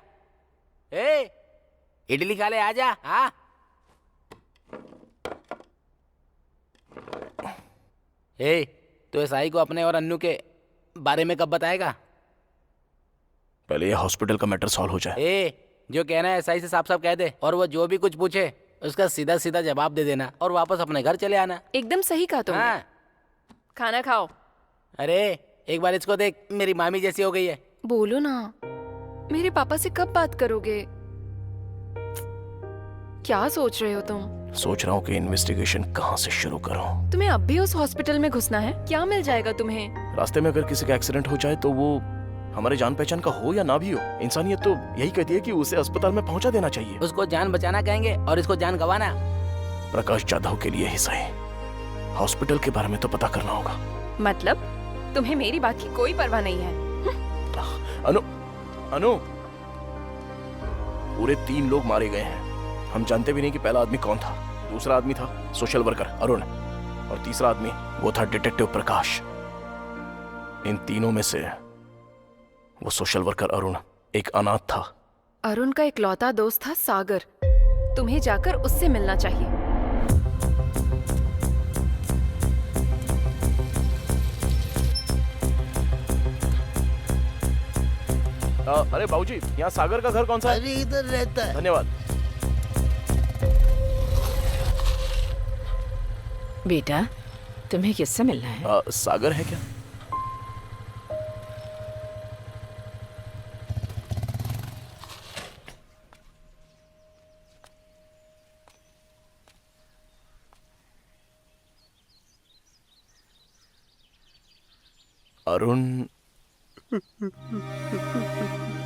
ए, इडली खा ले, आजा। हाँ ए, तो एसआई को अपने और अन्नू के बारे में कब बताएगा? पहले ये हॉस्पिटल का मैटर सॉल्व हो जाए। ए, जो कहना है सही से साफ साफ कह दे, और वो जो भी कुछ पूछे उसका सीधा सीधा जवाब दे देना और वापस अपने घर चले आना। एकदम सही कहा तुमने। हाँ। खाना खाओ। अरे एक बार इसको देख, मेरी मामी जैसी हो गई है। बोलो ना, मेरे पापा से कब बात करोगे? क्या सोच रहे हो तुम? सोच रहा हूँ कि इन्वेस्टिगेशन कहाँ से शुरू करूँ। तुम्हें अब भी उस हॉस्पिटल में घुसना है? क्या मिल जाएगा तुम्हें? रास्ते में अगर किसी का एक्सीडेंट हो जाए तो वो हमारे जान पहचान का हो या ना भी हो, इंसानियत तो यही कहती है कि उसे अस्पताल में पहुंचा देना चाहिए। उसको जान बचाना कहेंगे और इसको जान गंवाना। प्रकाश जाधव के लिए ही सही, हॉस्पिटल के बारे में तो पता करना होगा। मतलब तुम्हें मेरी बात की कोई परवाह नहीं है? अनु, अनु, पूरे 3 लोग मारे गए हैं। हम जानते भी नहीं कि पहला आदमी कौन था। दूसरा आदमी था सोशल वर्कर अरुण, और तीसरा आदमी वो था डिटेक्टिव प्रकाश। इन तीनों में से वो सोशल वर्कर अरुण एक अनाथ था। अरुण का इकलौता दोस्त था सागर। तुम्हें जाकर उससे मिलना चाहिए। अरे बाबूजी, यहाँ सागर का घर कौन सा है? अरे इधर रहता है। धन्यवाद। बेटा, तुम्हें किससे मिलना है? सागर है क्या? अरुण,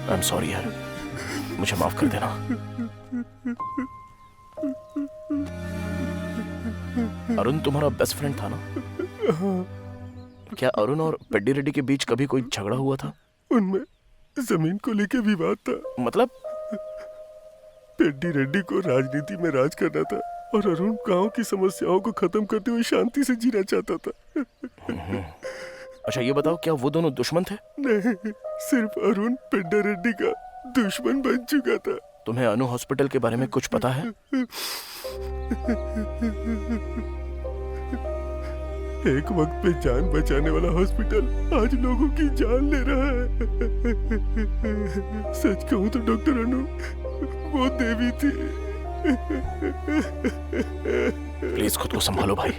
आई एम सॉरी यार, मुझे माफ कर देना। अरुण तुम्हारा बेस्ट फ्रेंड था ना? क्या अरुण और पेड्डी रेड्डी के बीच कभी कोई झगड़ा हुआ था? उनमें जमीन को लेके विवाद था। मतलब? पेड्डी रेड्डी को राजनीति में राज करना था और अरुण गांव की समस्याओं को खत्म करते हुए शांति से जीना चाहता था। अच्छा ये बताओ, क्या वो दोनों दुश्मन थे? नहीं, सिर्फ अरुण पेड्डी रेड्डी का दुश्मन बन चुका था। तुम्हें अनु हॉस्पिटल के बारे में कुछ पता है? एक वक्त पे जान बचाने वाला हॉस्पिटल आज लोगों की जान ले रहा है। सच कहूं तो डॉक्टर अनु वो देवी थी। प्लीज खुद को संभालो भाई।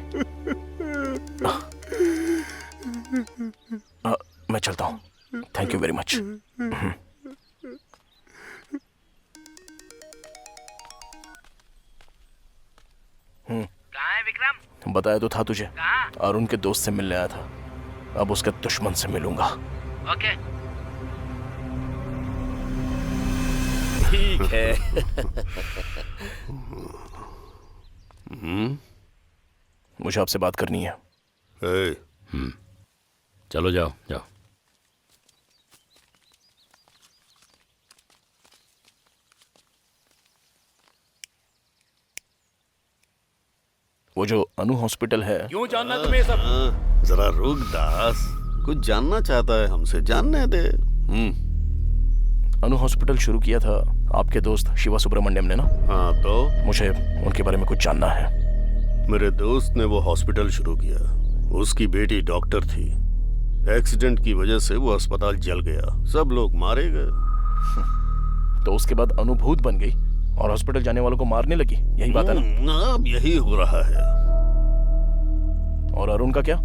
मैं चलता हूँ। Thank you very much. कहाँ है विक्रम? बताया तो था तुझे, कहाँ? अरुण के दोस्त से मिलने आया था। अब उसके दुश्मन से मिलूंगा। ओके। ठीक है। मुझे आपसे बात करनी है। चलो जाओ जाओ। वो जो अनु हॉस्पिटल है, क्यों जानना तुम्हें सब? जरा रुक दास, कुछ जानना चाहता है हमसे, जानने दे। अनु हॉस्पिटल शुरू किया था आपके दोस्त शिवा सुब्रमण्यम ने ना? हाँ तो? मुझे उनके बारे में कुछ जानना है। मेरे दोस्त ने वो हॉस्पिटल शुरू किया। उसकी बेटी डॉक्टर थी। एक्सीडेंट की वजह से वो अस्पताल जल गया, सब लोग मारे गए। तो उसके बाद अनु भूत बन गई और हॉस्पिटल जाने वालों को मारने लगी, यही बात है ना? अब यही हो रहा है। और अरुण का क्या?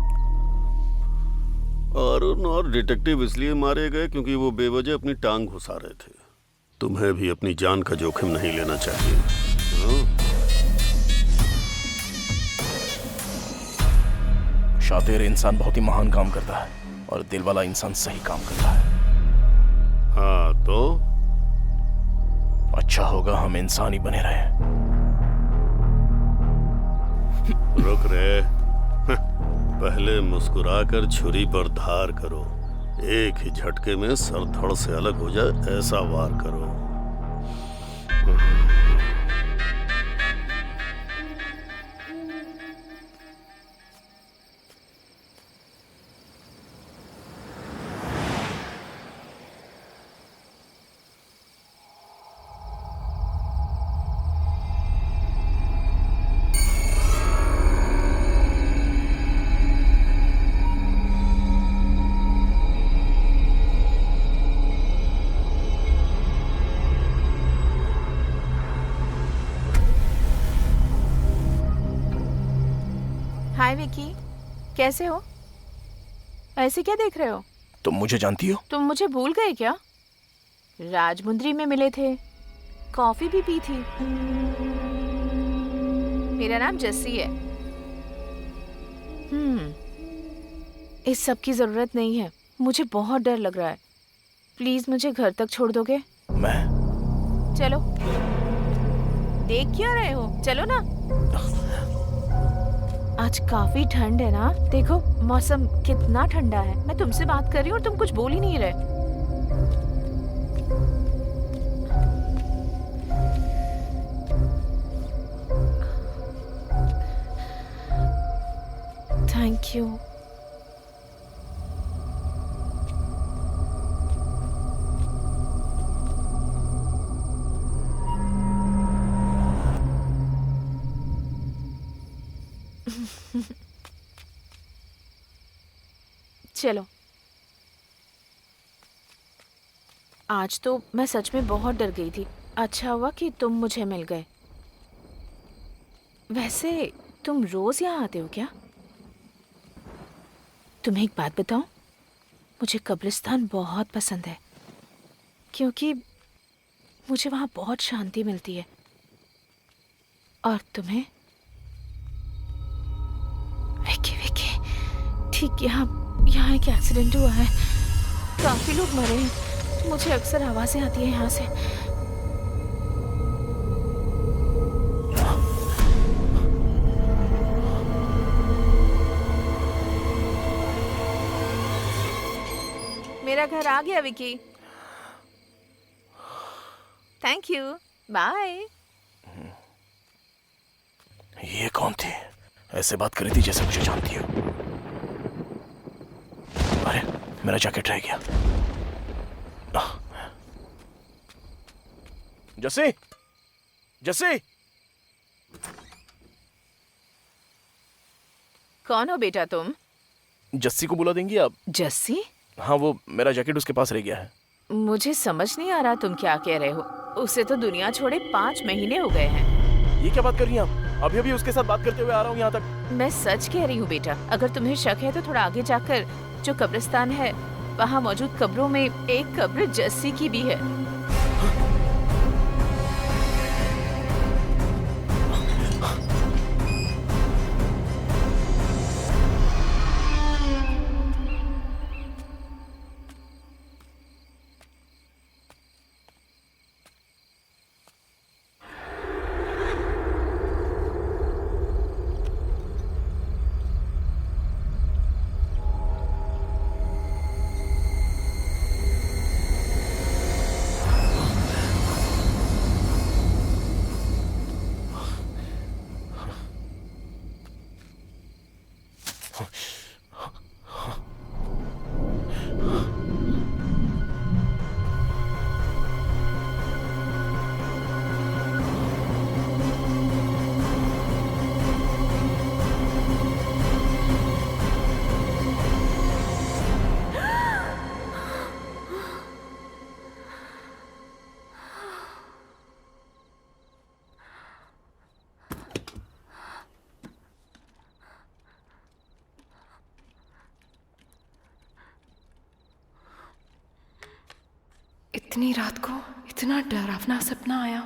अरुण और डिटेक्टिव इसलिए मारे गए क्योंकि वो बेवजह अपनी टांग घुसा रहे थे। तुम्हें भी अपनी जान का जोखिम नहीं लेना चाहिए। शातिर इंसान बहुत ही महान काम करता है और दिल वाला इंसान सही काम करता है। हाँ तो? अच्छा होगा हम इंसान ही बने रहे। रुक रे। पहले मुस्कुराकर छुरी पर धार करो। एक ही झटके में सर धड़ से अलग हो जाए ऐसा वार करो। हाय विकी, कैसे हो? ऐसे क्या देख रहे हो? तुम मुझे जानती हो? तुम मुझे भूल गए क्या? राजमुंद्री में मिले थे, कॉफी भी पी थी। मेरा नाम जस्सी है। इस सब की जरूरत नहीं है, मुझे बहुत डर लग रहा है। प्लीज मुझे घर तक छोड़ दोगे? मैं? चलो। देख क्या रहे हो, चलो ना। आज काफी ठंड है ना, देखो मौसम कितना ठंडा है। मैं तुमसे बात कर रही हूँ और तुम कुछ बोल ही नहीं रहे। Thank you. चलो, आज तो मैं सच में बहुत डर गई थी। अच्छा हुआ कि तुम मुझे मिल गए। वैसे तुम रोज यहाँ आते हो क्या? तुम्हें एक बात बताऊं, मुझे कब्रिस्तान बहुत पसंद है क्योंकि मुझे वहाँ बहुत शांति मिलती है। और तुम्हें? विकी विकी, ठीक यहाँ एक एक्सीडेंट हुआ है, काफी लोग मरे हैं। मुझे अक्सर आवाजें आती है यहाँ से। मेरा घर आ गया विकी। Thank you, bye. ये कौन थी? ऐसे बात करी थी जैसे मुझे जानती हो। अरे मेरा जैकेट रह गया। जस्सी, जस्सी। कौन हो बेटा तुम? जस्सी को बुला देंगी आप? जस्सी? हाँ, वो मेरा जैकेट उसके पास रह गया है। मुझे समझ नहीं आ रहा तुम क्या कह रहे हो। उसे तो दुनिया छोड़े 5 महीने हो गए हैं। ये क्या बात कर रही हैं आप? अभी अभी उसके साथ बात करते हुए आ रहा हूँ यहाँ तक। मैं सच कह रही हूँ बेटा। अगर तुम्हें शक है तो थोड़ा आगे जाकर जो कब्रिस्तान है वहाँ मौजूद कब्रों में एक कब्र जस्सी की भी है। इतनी रात को इतना डरावना सपना आया।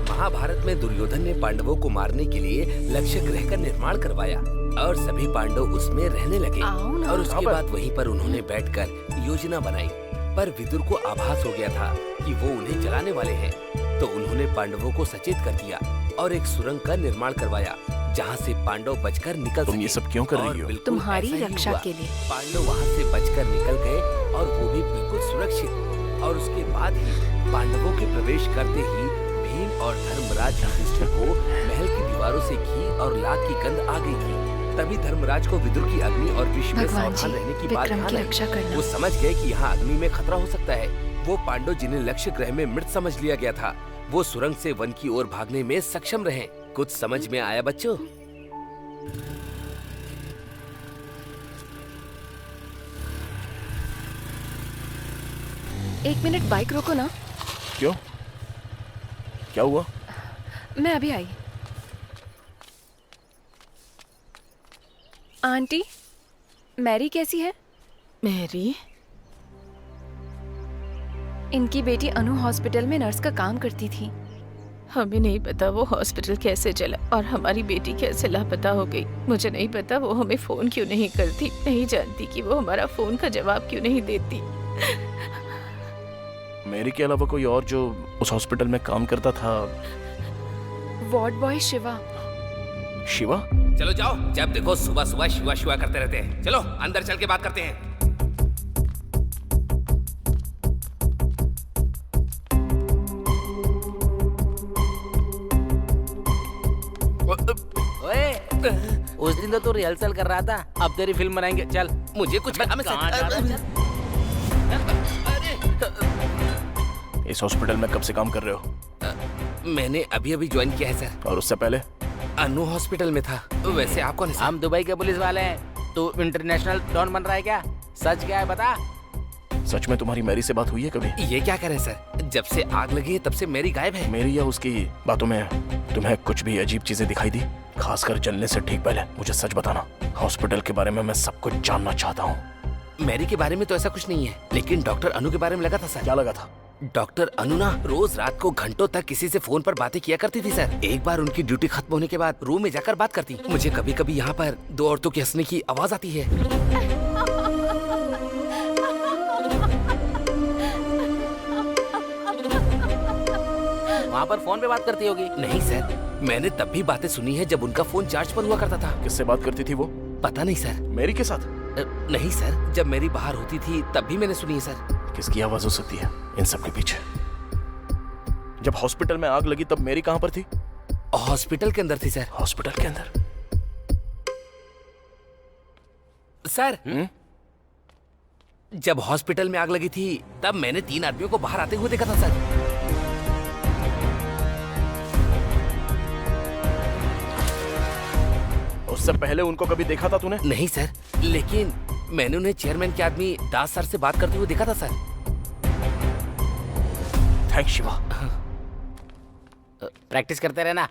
महाभारत में दुर्योधन ने पांडवों को मारने के लिए लक्ष्य ग्रह का निर्माण करवाया और सभी पांडव उसमें रहने लगे। और उसके बाद वहीं पर उन्होंने बैठकर योजना बनाई। पर विदुर को आभास हो गया था कि वो उन्हें जलाने वाले हैं, तो उन्होंने पांडवों को सचेत कर दिया और एक सुरंग का निर्माण करवाया जहाँ से पांडव बचकर निकल सके। तुम ये सब क्यों कर रही हो? तुम्हारी रक्षा के लिए। पांडव वहाँ से बचकर निकल गए और वो भी बिल्कुल सुरक्षित। और उसके बाद ही पांडवों के प्रवेश करते ही भीम और धर्मराज युधिष्ठिर को महल की दीवारों से घी और लात की गंध आ गई थी। तभी धर्मराज को विदुर की अग्नि और विष में सावधान रहने की बात ध्यान आई। वो समझ गए कि यहाँ अग्नि में खतरा हो सकता है। वो पांडव जिन्हें लक्ष्य ग्रह में मृत समझ लिया गया था, वो सुरंग से वन की ओर भागने में सक्षम रहे। कुछ समझ में आया बच्चों? एक मिनट बाइक रोको ना। क्यों? क्या हुआ? मैं अभी आई। आंटी, मैरी कैसी है? मैरी? इनकी बेटी अनु हॉस्पिटल में नर्स का काम करती थी। हमें नहीं पता वो हॉस्पिटल कैसे चला और हमारी बेटी कैसे लापता हो गई। मुझे नहीं पता वो हमें फोन क्यों नहीं करती, नहीं जानती कि वो हमारा फोन का जवाब क्यों नहीं देती। मेरी के अलावा कोई और जो उस हॉस्पिटल में काम करता था? Ward boy Shiva. शिवा? चलो जाओ, जब देखो सुबह सुबह शिवा शिवा करते रहते हैं। चलो अंदर चल के बात करते हैं। ओए, उस दिन तो तू रिहर्सल कर रहा था, अब तेरी फिल्म बनाएंगे। चल। मुझे कुछ काम है। इस हॉस्पिटल में कब से काम कर रहे हो? मैंने अभी अभी ज्वाइन किया है सर। और उससे पहले? अनु हॉस्पिटल में था। वैसे आप कौन है सर? हम दुबई के पुलिस वाले हैं। तू इंटरनेशनल डॉन बन रहा है क्या? सच क्या है बता। सच में तुम्हारी मैरी से बात हुई है कभी? ये क्या करें सर, जब से आग लगी है तब से मेरी गायब है। मेरी या उसकी बातों में तुम्हें कुछ भी अजीब चीजें दिखाई दी? खासकर जलने से ठीक पहले मुझे सच बताना। हॉस्पिटल के बारे में मैं सब कुछ जानना चाहता हूँ। मैरी के बारे में तो ऐसा कुछ नहीं है, लेकिन डॉक्टर अनु के बारे में लगा था सर। क्या लगा था? डॉक्टर अनु ना रोज रात को घंटों तक किसी से फोन पर बातें किया करती थी सर। एक बार उनकी ड्यूटी खत्म होने के बाद रूम में जाकर बात करती। मुझे कभी कभी यहाँ पर दो औरतों के हंसने की आवाज आती है। वहाँ पर फोन पे बात करती होगी। नहीं सर, मैंने तब भी बातें सुनी है जब उनका फोन चार्ज पर हुआ करता था। किससे बात करती थी वो? पता नहीं सर। मेरी के साथ? नहीं सर, जब मेरी बाहर होती थी तब भी मैंने सुनी है सर। किसकी आवाज हो सकती है इन सब के पीछे? जब हॉस्पिटल में आग लगी तब मेरी कहां पर थी? हॉस्पिटल के अंदर थी सर। हॉस्पिटल के अंदर? सर जब हॉस्पिटल में आग लगी थी तब मैंने 3 आदमियों को बाहर आते हुए देखा था सर। उससे पहले उनको कभी देखा था तूने? नहीं सर, लेकिन मैंने उन्हें चेयरमैन के आदमी दास सर से बात करते हुए देखा था सर। थैंक्स शिवा। प्रैक्टिस करते रहना।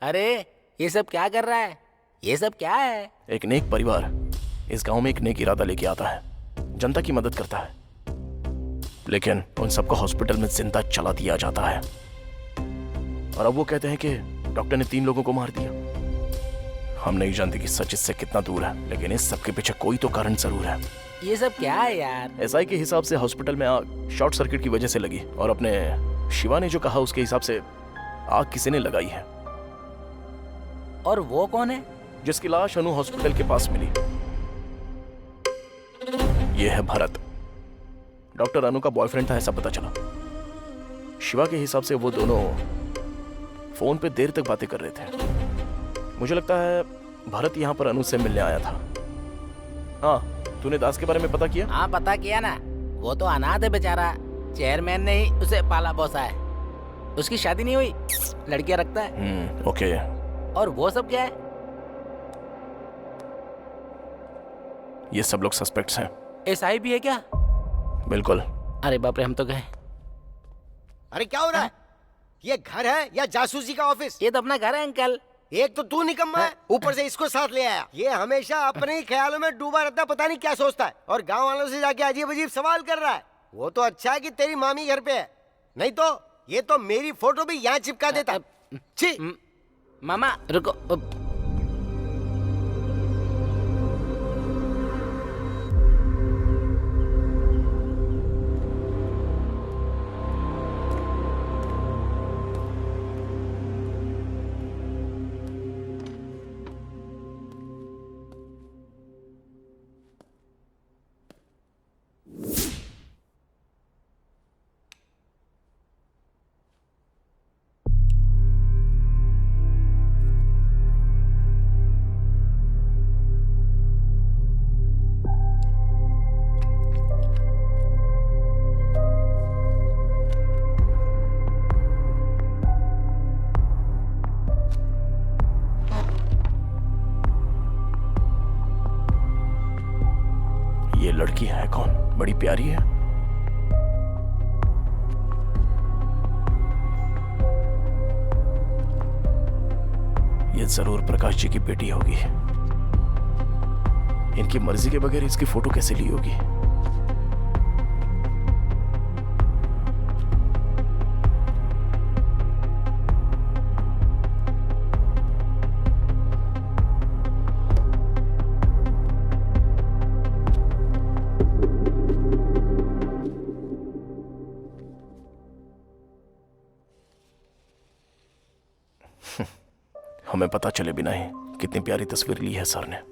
अरे ये सब क्या कर रहा है? ये सब क्या है? एक नेक परिवार इस गांव में एक नेक इरादा लेके आता है, जनता की मदद करता है, लेकिन उन सबको हॉस्पिटल में जिंदा चला दिया जाता है। और अब वो कहते हैं कि डॉक्टर ने 3 लोगों को मार दिया। हम नहीं जानते कि सच इससे कितना दूर है, लेकिन इस सब के पीछे कोई तो कारण जरूर है। ये सब क्या है यार? एसआई के हिसाब से हॉस्पिटल में आग शॉर्ट सर्किट की वजह से लगी, और अपने शिवा ने जो कहा उसके हिसाब से आग किसी ने लगाई है। और वो कौन है? जिसकी लाश अनु हॉस्पिटल के पास मिली। ये है भरत, डॉक्टर अनु का बॉयफ्रेंड था, ऐसा पता चला। शिवा के हिसाब से वो दोनों फोन पे देर तक बातें कर रहे थे। मुझे लगता है भरत यहाँ पर अनु से मिलने आया था। हाँ, तूने दास के बारे में पता किया? हाँ पता किया ना, वो तो अनाथ है बेचारा। चेयरमैन ने ही उसे पाला पोसा है। उसकी शादी नहीं हुई, लड़कियां रखता है। ओके। और वो सब क्या है? ये सब लोग सस्पेक्ट्स हैं। एसआई भी है क्या? बिल्कुल। अरे बाप रे, हम तो गए। अरे क्या हो रहा है? ये घर है या जासूसी का ऑफिस? ये तो अपना घर है अंकल। एक तो तू निकम्मा है, ऊपर से इसको साथ ले आया। ये हमेशा अपने ही ख्यालों में डूबा रहता है, पता नहीं क्या सोचता है, और गांव वालों से जाके अजीब अजीब सवाल कर रहा है। वो तो अच्छा है कि तेरी मामी घर पे है, नहीं तो ये तो मेरी फोटो भी यहाँ चिपका देता। छी। मामा रुको। बड़ी प्यारी है। ये जरूर प्रकाश जी की बेटी होगी। इनकी मर्जी के बगैर इसकी फोटो कैसे ली होगी? हमें पता चले बिना ही कितनी प्यारी तस्वीर ली है सर ने।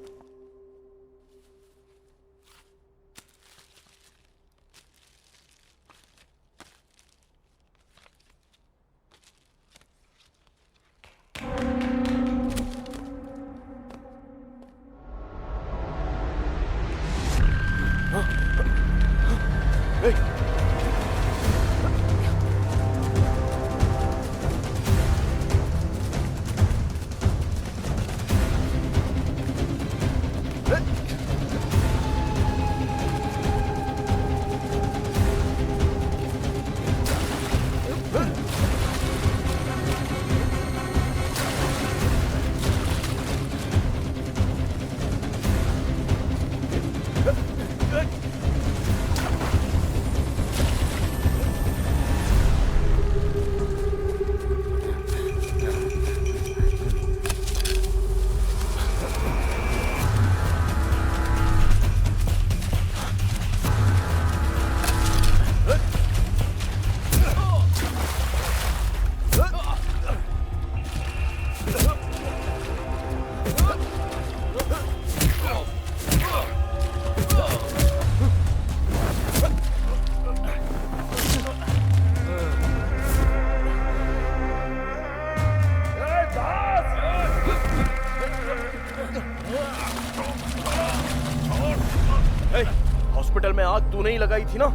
हॉस्पिटल में आग तू नहीं लगाई थी ना?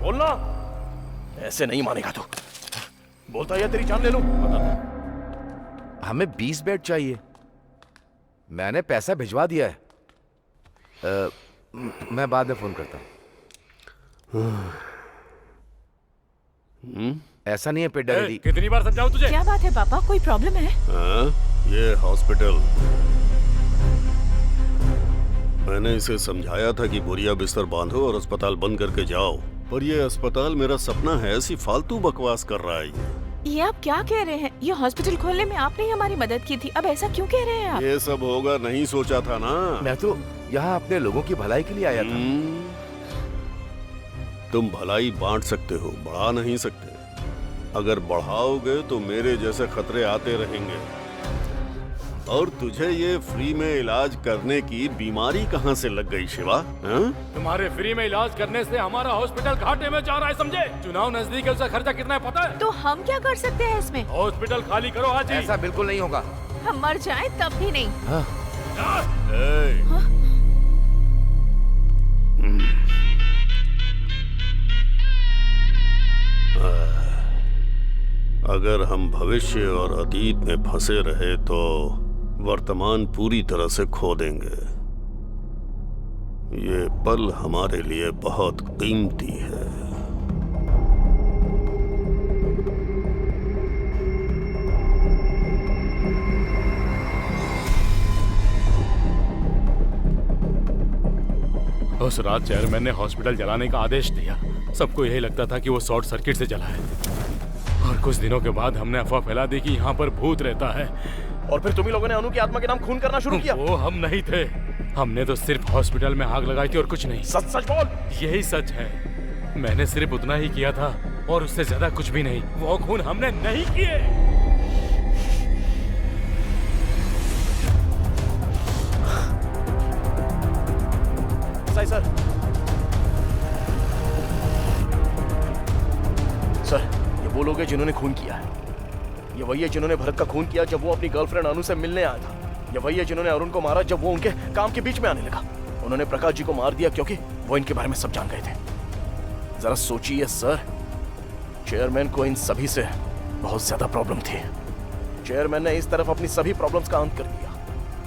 बोलना। ऐसे नहीं मानेगा तू। बोलता है तेरी जान ले लूं। हमें 20 बेड चाहिए। मैंने पैसा भिजवा दिया है। मैं बाद में फोन करता हूँ। ऐसा नहीं है पेट डायरी। कितनी बार समझाऊं तुझे? क्या बात है पापा, कोई प्रॉब्लम है? ये हॉस्पिटल, मैंने इसे समझाया था कि बोरिया बिस्तर बांधो और अस्पताल बंद करके जाओ, पर ये अस्पताल मेरा सपना है, ऐसी फालतू बकवास कर रहा है। ये आप क्या कह रहे हैं? ये हॉस्पिटल खोलने में आपने ही हमारी मदद की थी, अब ऐसा क्यों कह रहे हैं आप? ये सब होगा नहीं सोचा था ना। मैं तो यहाँ अपने लोगों की भलाई के लिए आया था। तुम भलाई बांट सकते हो, बढ़ा नहीं सकते। अगर बढ़ाओगे तो मेरे जैसे खतरे आते रहेंगे। और तुझे ये फ्री में इलाज करने की बीमारी कहाँ से लग गई शिवा? तुम्हारे फ्री में इलाज करने से हमारा हॉस्पिटल घाटे में जा रहा है, समझे? चुनाव नजदीक है, उसका खर्चा कितना है पता है? तो हम क्या कर सकते हैं इसमें? हॉस्पिटल खाली करो आज ही। ऐसा बिल्कुल नहीं होगा। हम मर जाएं तब भी नहीं। अगर हम भविष्य और अतीत में फंसे रहे तो वर्तमान पूरी तरह से खो देंगे। ये पल हमारे लिए बहुत कीमती है। उस रात चेयरमैन ने हॉस्पिटल जलाने का आदेश दिया। सबको यही लगता था कि वो शॉर्ट सर्किट से जला है, और कुछ दिनों के बाद हमने अफवाह फैला दी कि यहाँ पर भूत रहता है। और फिर तुम्ही लोगों ने अनु की आत्मा के नाम खून करना शुरू किया। वो हम नहीं थे, हमने तो सिर्फ हॉस्पिटल में आग लगाई थी और कुछ नहीं। सच सच बोल। यही सच है, मैंने सिर्फ उतना ही किया था और उससे ज्यादा कुछ भी नहीं। वो खून हमने नहीं किए। सर सर, ये वो लोग हैं जिन्होंने खून किया है। ये वही है जिन्होंने भरत का खून किया जब वो अपनी गर्लफ्रेंड अनु से मिलने आया था। ये वही है जिन्होंने अरुण को मारा जब वो उनके काम के बीच में आने लगा। उन्होंने प्रकाश जी को मार दिया क्योंकि वो इनके बारे में सब जान गए थे। जरा सोचिए सर, चेयरमैन को इन सभी से बहुत ज्यादा प्रॉब्लम थी। चेयरमैन ने इस तरफ अपनी सभी प्रॉब्लम्स का अंत कर दिया।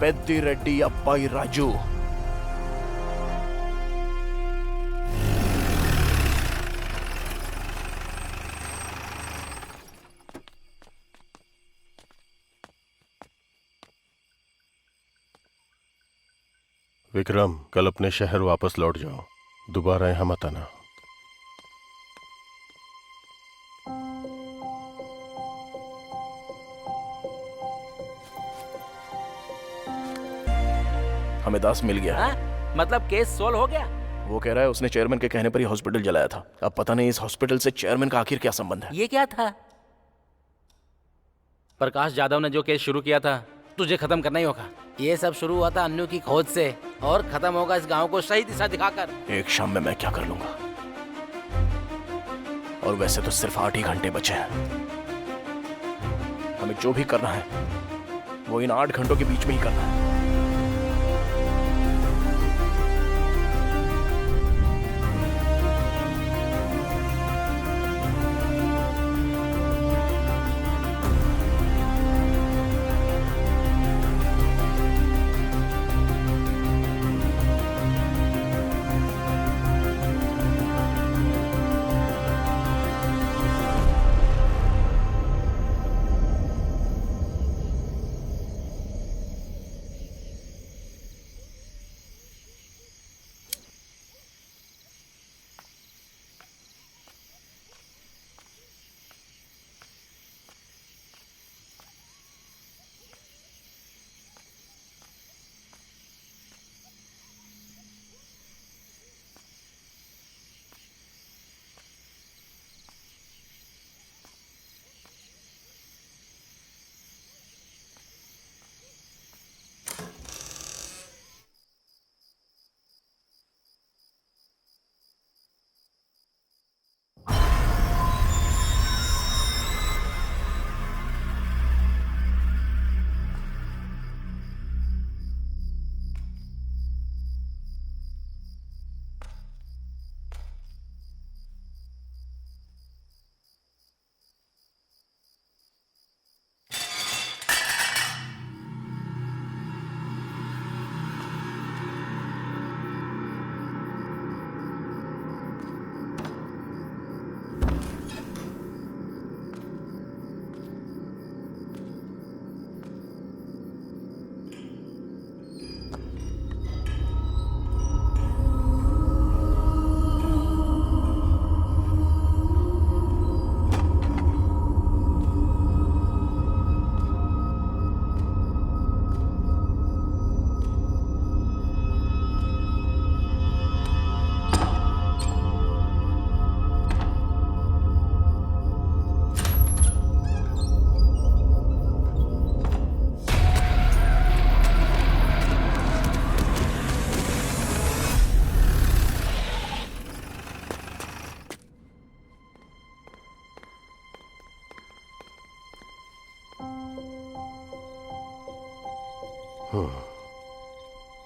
पेद्दी रेड्डी अब्बाई राजू। विक्रम, कल अपने शहर वापस लौट जाओ, दोबारा यहाँ मत आना। हमें दास मिल गया। मतलब केस सोल्व हो गया? वो कह रहा है उसने चेयरमैन के कहने पर ही हॉस्पिटल जलाया था। अब पता नहीं इस हॉस्पिटल से चेयरमैन का आखिर क्या संबंध है। ये क्या था? प्रकाश जाधव ने जो केस शुरू किया था, तुझे खत्म करना ही होगा। ये सब शुरू हुआ था अन्नू की खोज से और खत्म होगा इस गांव को सही दिशा दिखाकर। एक शाम में मैं क्या कर लूंगा, और वैसे तो सिर्फ 8 ही घंटे बचे हैं। हमें जो भी करना है वो इन 8 घंटों के बीच में ही करना है।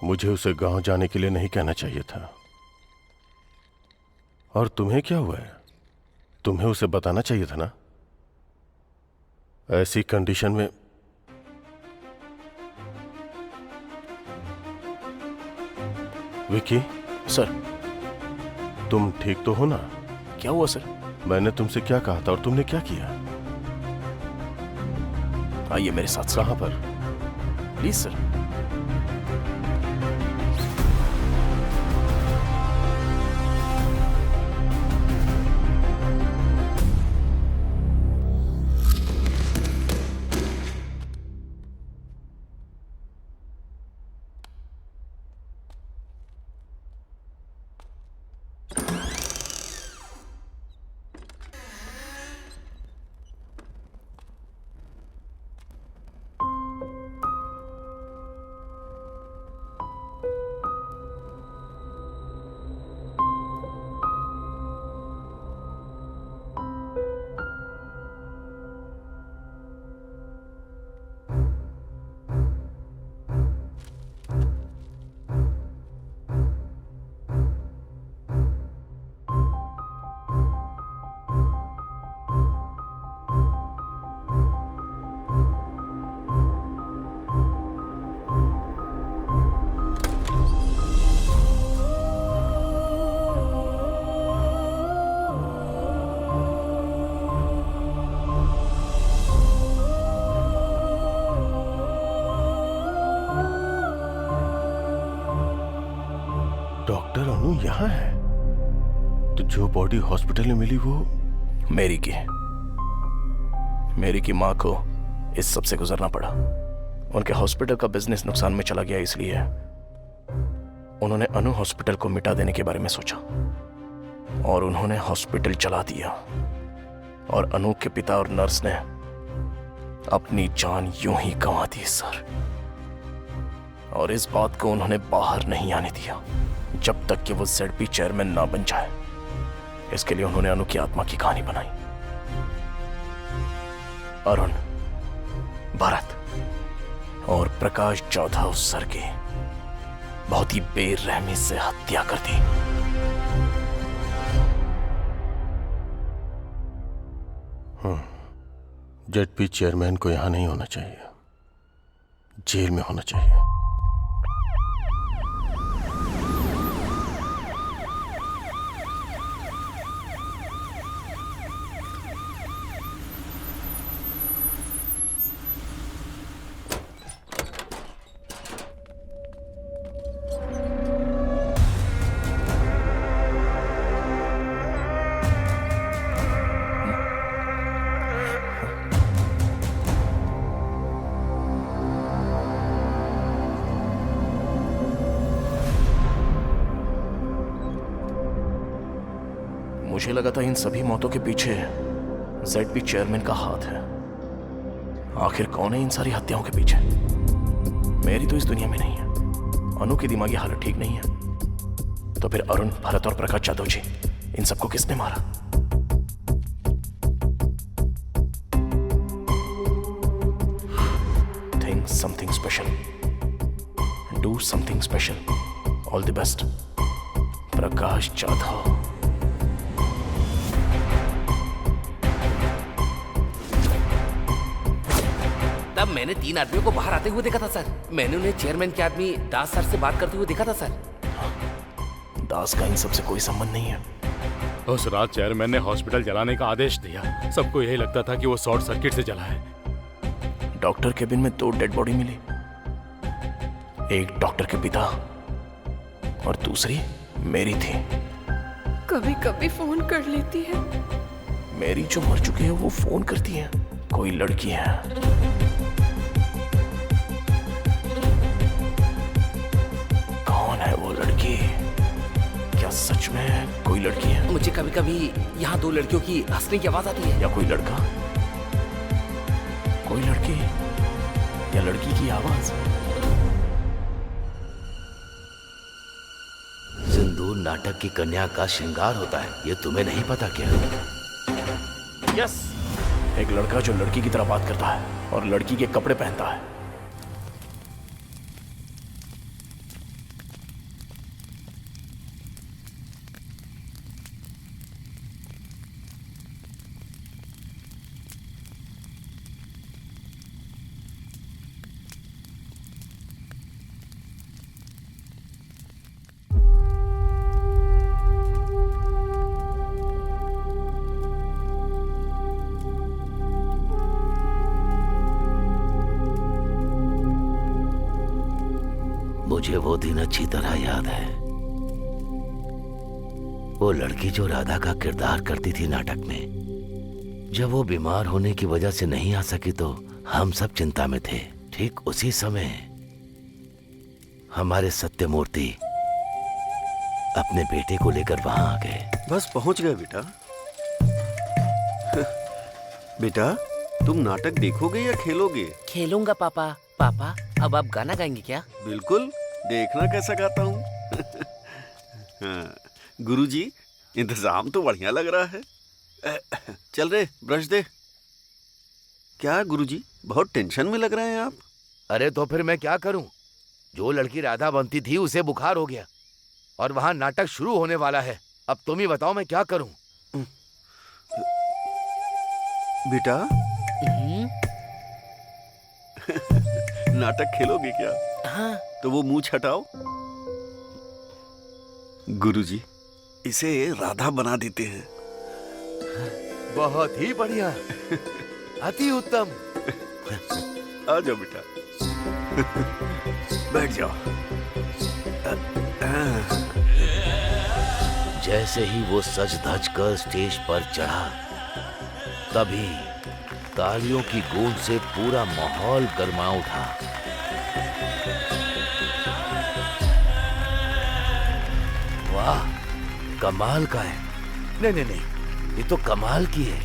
मुझे उसे गांव जाने के लिए नहीं कहना चाहिए था। और तुम्हें क्या हुआ है? तुम्हें उसे बताना चाहिए था ना। ऐसी कंडीशन में विकी। सर, तुम ठीक तो हो ना? क्या हुआ सर? मैंने तुमसे क्या कहा था और तुमने क्या किया? आइए मेरे साथ। कहां पर? Please sir. यहाँ है? तो जो बॉडी हॉस्पिटल में मिली वो मेरी की माँ को इस सब से गुजरना पड़ा। उनके हॉस्पिटल का बिजनेस नुकसान में चला गया, इसलिए उन्होंने अनु हॉस्पिटल को मिटा देने के बारे में सोचा और उन्होंने हॉस्पिटल चला दिया। और अनु के पिता और नर्स ने अपनी जान यूं ही गंवा दी सर। और इस बात को उन्होंने बाहर नहीं आने दिया जब तक कि वो ZP चेयरमैन ना बन जाए। इसके लिए उन्होंने अनु की आत्मा की कहानी बनाई। अरुण, भरत और प्रकाश चौथा सर की बहुत ही बेरहमी से हत्या कर दी। ZP चेयरमैन को यहां नहीं होना चाहिए, जेल में होना चाहिए। मुझे लगा था इन सभी मौतों के पीछे ZP चेयरमैन का हाथ है। आखिर कौन है इन सारी हत्याओं के पीछे? मेरी तो इस दुनिया में नहीं है। अनु की दिमागी हालत ठीक नहीं है, तो फिर अरुण, भरत और प्रकाश जाधव जी, इन सबको किसने मारा? Think something special. Do something special. All the best. Prakash Jadhav. तब मैंने 3 आदमियों को बाहर आते हुए देखा था सर। मैंने उन्हें चेयरमैन के आदमी दास सर से बात करते हुए देखा था सर। दास का इन सबसे कोई संबंध नहीं है। उस रात चेयरमैन ने हॉस्पिटल जलाने का आदेश दिया। सबको यही लगता था कि वो शॉर्ट सर्किट से जला है। डॉक्टर केबिन में 2 डेड बॉडी मिली। एक डॉक्टर के पिता और दूसरी मेरी थी। कभी कभी फोन कर लेती है। मेरी जो मर चुकी है वो फोन करती है। कोई लड़की है। कौन है वो लड़की? क्या सच में कोई लड़की है? मुझे कभी कभी यहाँ 2 लड़कियों की हंसने की आवाज आती है। या कोई लड़का? कोई लड़की या लड़की की आवाज? सिंदूर नाटक की कन्या का श्रृंगार होता है, ये तुम्हें नहीं पता क्या? यस, एक लड़का जो लड़की की तरह बात करता है और लड़की के कपड़े पहनता है। मुझे वो दिन अच्छी तरह याद है। वो लड़की जो राधा का किरदार करती थी नाटक में, जब वो बीमार होने की वजह से नहीं आ सकी तो हम सब चिंता में थे। ठीक उसी समय हमारे सत्यमूर्ति अपने बेटे को लेकर वहां आ गए। बस पहुंच गए बेटा। बेटा, तुम नाटक देखोगे या खेलोगे? खेलूंगा पापा। पापा, अब आप गाना गाएंगे क्या? बिल्कुल, देखना कैसा गाता हूँ। गुरुजी, इंतजाम तो बढ़िया लग रहा है। चल रे, ब्रश दे। क्या गुरुजी, बहुत टेंशन में लग रहे हैं आप? अरे तो फिर मैं क्या करूं? जो लड़की राधा बनती थी उसे बुखार हो गया और वहां नाटक शुरू होने वाला है। अब तुम ही बताओ मैं क्या करूं? बेटा, नाटक खेलोगे क्या? हाँ। तो वो मुंह हटाओ। गुरुजी, इसे राधा बना देते हैं। बहुत ही बढ़िया, अति उत्तम। आ जाओ बेटा, बैठ जाओ। जैसे ही वो सज धज कर स्टेज पर चढ़ा, तभी तालियों की गूंज से पूरा माहौल गर्मा उठा। वाह, कमाल का है। नहीं नहीं नहीं, ये तो कमाल की है।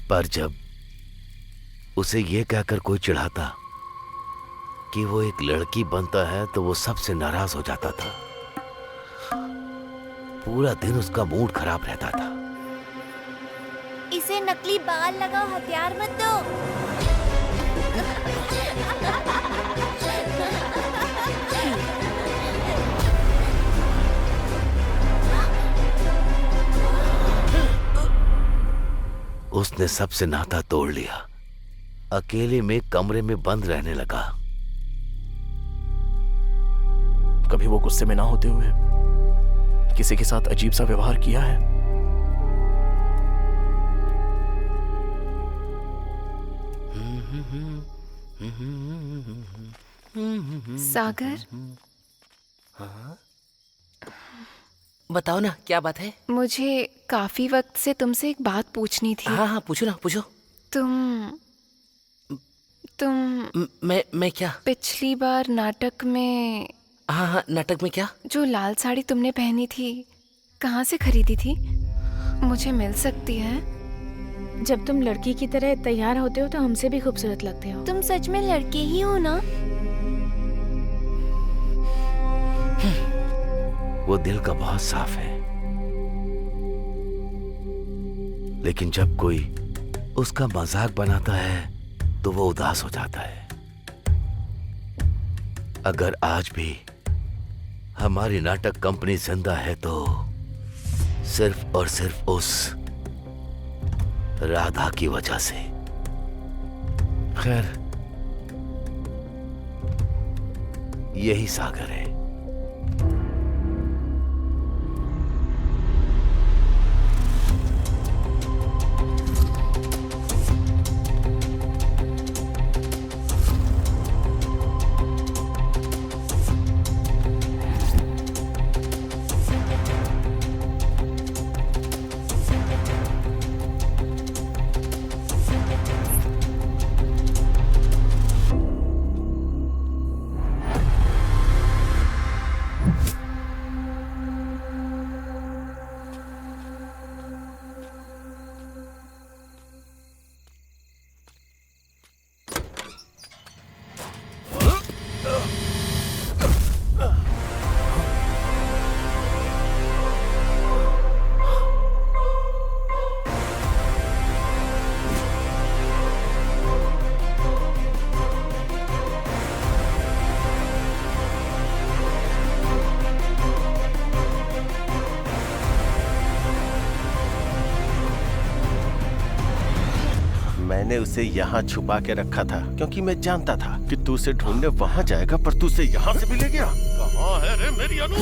पर जब उसे ये कहकर कोई चिढ़ाता कि वो एक लड़की बनता है तो वो सबसे नाराज हो जाता था। पूरा दिन उसका मूड खराब रहता था। इसे नकली बाल लगाओ, हथियार मत दो। उसने सबसे नाता तोड़ लिया, अकेले में कमरे में बंद रहने लगा। कभी वो गुस्से में ना होते हुए किसी के साथ अजीब सा व्यवहार किया है? सागर, बताओ ना, क्या बात है? मुझे काफी वक्त से तुमसे एक बात पूछनी थी। हाँ हाँ, पूछो ना, पूछो। तुम मैं क्या? पिछली बार नाटक में। हाँ हाँ, नाटक में क्या? जो लाल साड़ी तुमने पहनी थी, कहाँ से खरीदी थी? मुझे मिल सकती है? जब तुम लड़की की तरह तैयार होते हो तो हमसे भी खूबसूरत लगते हो। तुम सच में लड़के ही हो ना? वो दिल का बहुत साफ है, लेकिन जब कोई उसका मजाक बनाता है तो वो उदास हो जाता है। अगर आज भी हमारी नाटक कंपनी जिंदा है तो सिर्फ और सिर्फ उस राधा की वजह से। खैर, यही सागर है। मैंने उसे यहाँ छुपा के रखा था क्योंकि मैं जानता था कि तू उसे ढूंढने वहाँ जाएगा, पर तू उसे यहाँ से भी ले गया। कहाँ है रे मेरी अनु?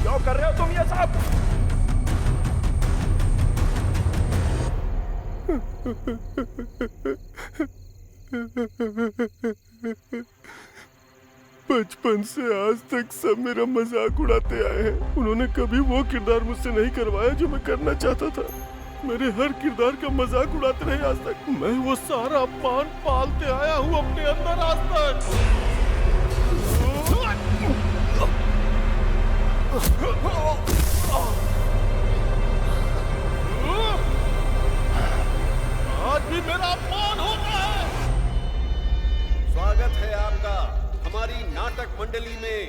क्यों कर रहे हो तुम ये सब? बचपन से आज तक सब मेरा मजाक उड़ाते आए हैं। उन्होंने कभी वो किरदार मुझसे नहीं करवाया जो मैं करना चाहता था। मेरे हर किरदार का मजाक उड़ाते रहे आज तक। मैं वो सारा अपमान पालते आया हूँ अपने अंदर आज तक। आज भी मेरा अपमान होता है। स्वागत है आपका हमारी नाटक मंडली में।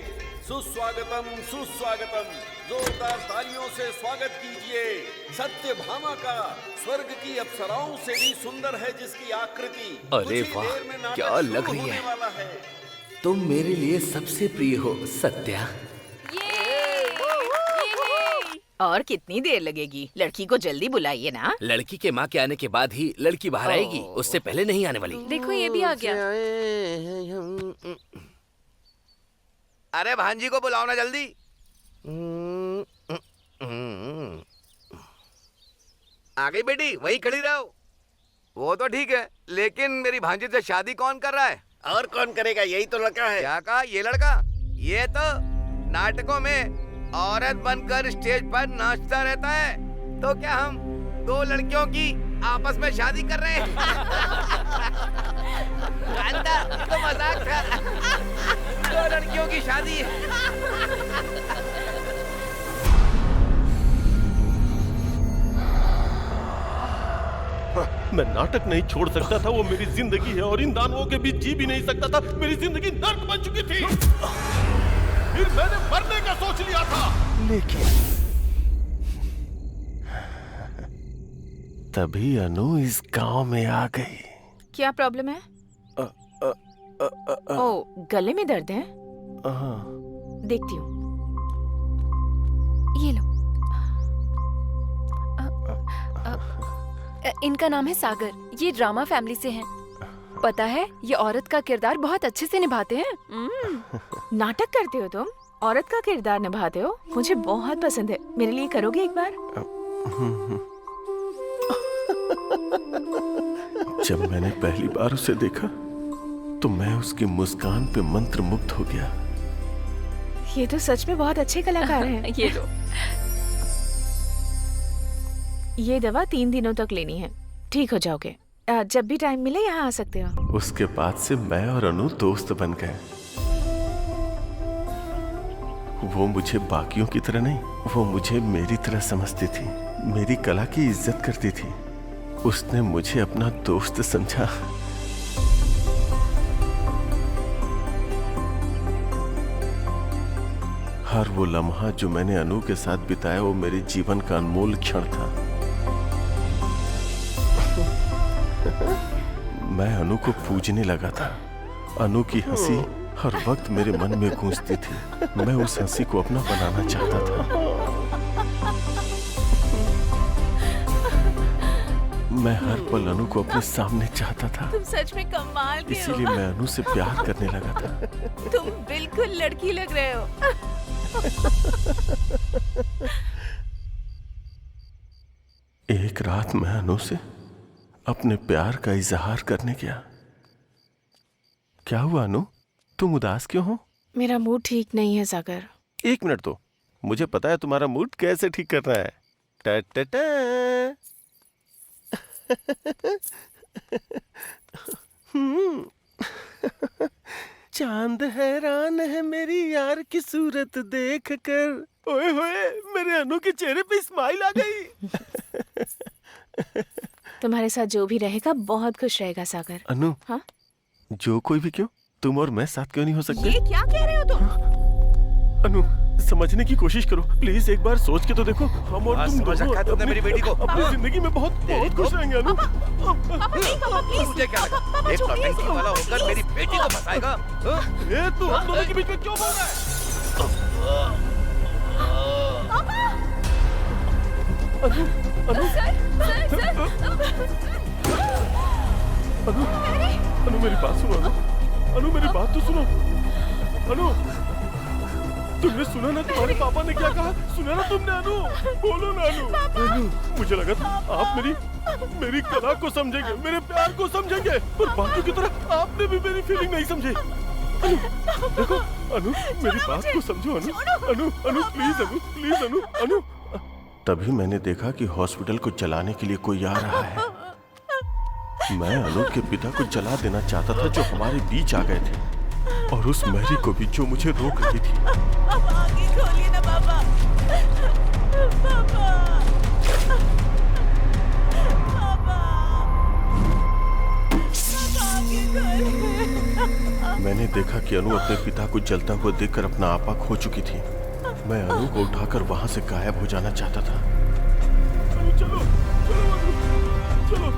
सुस्वागतम सुस्वागतम। जोरदार तालियों से स्वागत कीजिए सत्यभामा का। स्वर्ग की अप्सराओं से भी सुंदर है जिसकी आकृति। अरे वाह, क्या लग रही है। तुम मेरे लिए सबसे प्रिय हो सत्या। और कितनी देर लगेगी? लड़की को जल्दी बुलाइए ना। लड़की के माँ के आने के बाद ही लड़की बाहर आएगी, उससे पहले नहीं आने वाली। देखो ये भी आ गया। अरे भांजी को बुलाओ ना जल्दी। आ गई बेटी, वहीं खड़ी रहो। वो तो ठीक है, लेकिन मेरी भांजी से शादी कौन कर रहा है? और कौन करेगा, यही तो लड़का है। क्या कहा? ये लड़का? ये तो नाटकों में औरत बनकर स्टेज पर नाचता रहता है। तो क्या हम दो लड़कियों की आपस में शादी कर रहे हैं? कांता, तो मजाक था। दो लड़कियों की शादी। मैं नाटक नहीं छोड़ सकता था, वो मेरी जिंदगी है और इन दानवों के बीच जी भी नहीं सकता था। मेरी जिंदगी नर्क बन चुकी थी। फिर मैंने मरने का सोच लिया था, लेकिन तभी अनु इस गांव में आ गई। क्या प्रॉब्लम है? ओ, गले में दर्द है? देखती हूँ। ये लो। इनका नाम है सागर। ये ड्रामा फैमिली से हैं। पता है, ये औरत का किरदार बहुत अच्छे से निभाते हैं। नाटक करते हो तुम? औरत का किरदार निभाते हो? मुझे बहुत पसंद है। मेरे लिए करोगे एक बार? जब मैंने पहली बार उसे देखा तो मैं उसकी मुस्कान पे मंत्रमुग्ध हो गया। ये तो सच में बहुत अच्छे कलाकार हैं। ये लो। ये दवा 3 दिनों तक लेनी है, ठीक हो जाओगे। जब भी टाइम मिले यहाँ आ सकते हो। उसके बाद से मैं और अनु दोस्त बन गए। वो मुझे बाकियों की तरह नहीं, वो मुझे मेरी तरह समझती थी, मेरी कला की इज्जत करती थी। उसने मुझे अपना दोस्त समझा। हर वो लम्हा जो मैंने अनु के साथ बिताया, वो मेरे जीवन का अनमोल क्षण था। मैं अनु को पूजने लगा था। अनु की हंसी हर वक्त मेरे मन में गूंजती थी। मैं उस हंसी को अपना बनाना चाहता था। मैं हर पल अनु को अपने सामने चाहता था। तुम सच में कमाल के हो। इसीलिए मैं अनु से प्यार करने लगा था। तुम बिल्कुल लड़की लग रहे हो। एक रात मैं अनु से अपने प्यार का इजहार करने गया। क्या हुआ अनु, तुम उदास क्यों हो? मेरा मूड ठीक नहीं है सागर। 1 मिनट तो, मुझे पता है तुम्हारा मूड कैसे ठीक करना है। टा टा टा। चांद हैरान है मेरी यार की सूरत देख कर। ओए होए, मेरे अनु के चेहरे पे स्माइल आ गई। तुम्हारे साथ जो भी रहेगा बहुत खुश रहेगा सागर। अनु, हाँ? जो कोई भी क्यों, तुम और मैं साथ क्यों नहीं हो सकते? ये क्या कह रहे हो तुम? अनु, समझने की कोशिश करो प्लीज, एक बार सोच के तो देखो। हम और तुम समझ रखा है तुमने मेरी बेटी को? अपनी जिंदगी में बहुत खुश रहेंगे अनु। मुझे क्या लगा, एक नौटंकी वाला होकर मेरी बेटी को फंसाएगा? ए, तू हम दोनों के बीच में क्यों बोल रहा है? अनु, अनु, अनु मेरी बात सुनो। अनु मेरी बात तो सुनो। अनु, तुमने सुना ना तुम्हारे पापा ने क्या कहा? सुना ना तुमने अनु? बोलो ना अनु। अनु, मुझे लगा था आप मेरी कला को समझेंगे, मेरे प्यार को समझेंगे, पर बाकियों की तरह आपने भी मेरी फीलिंग नहीं समझे। अनु, देखो अनु, मेरी बात को समझो अनु। अनु, अनु प्लीज, अनु प्लीज, अनु, अनु। तभी मैंने देखा कि हॉस्पिटल को जलाने के लिए कोई आ रहा है। मैं अनु के पिता को जला देना चाहता था जो हमारे बीच आ गए थे, और उस मैरी को भी जो मुझे रोक रही थी। अब आगे खोलिए ना पापा। पापा। मैंने देखा कि अनु अपने पिता को जलता हुआ देखकर अपना आपा खो चुकी थी। मैं अनु को उठाकर वहां से गायब हो जाना चाहता था। चलो, चलो।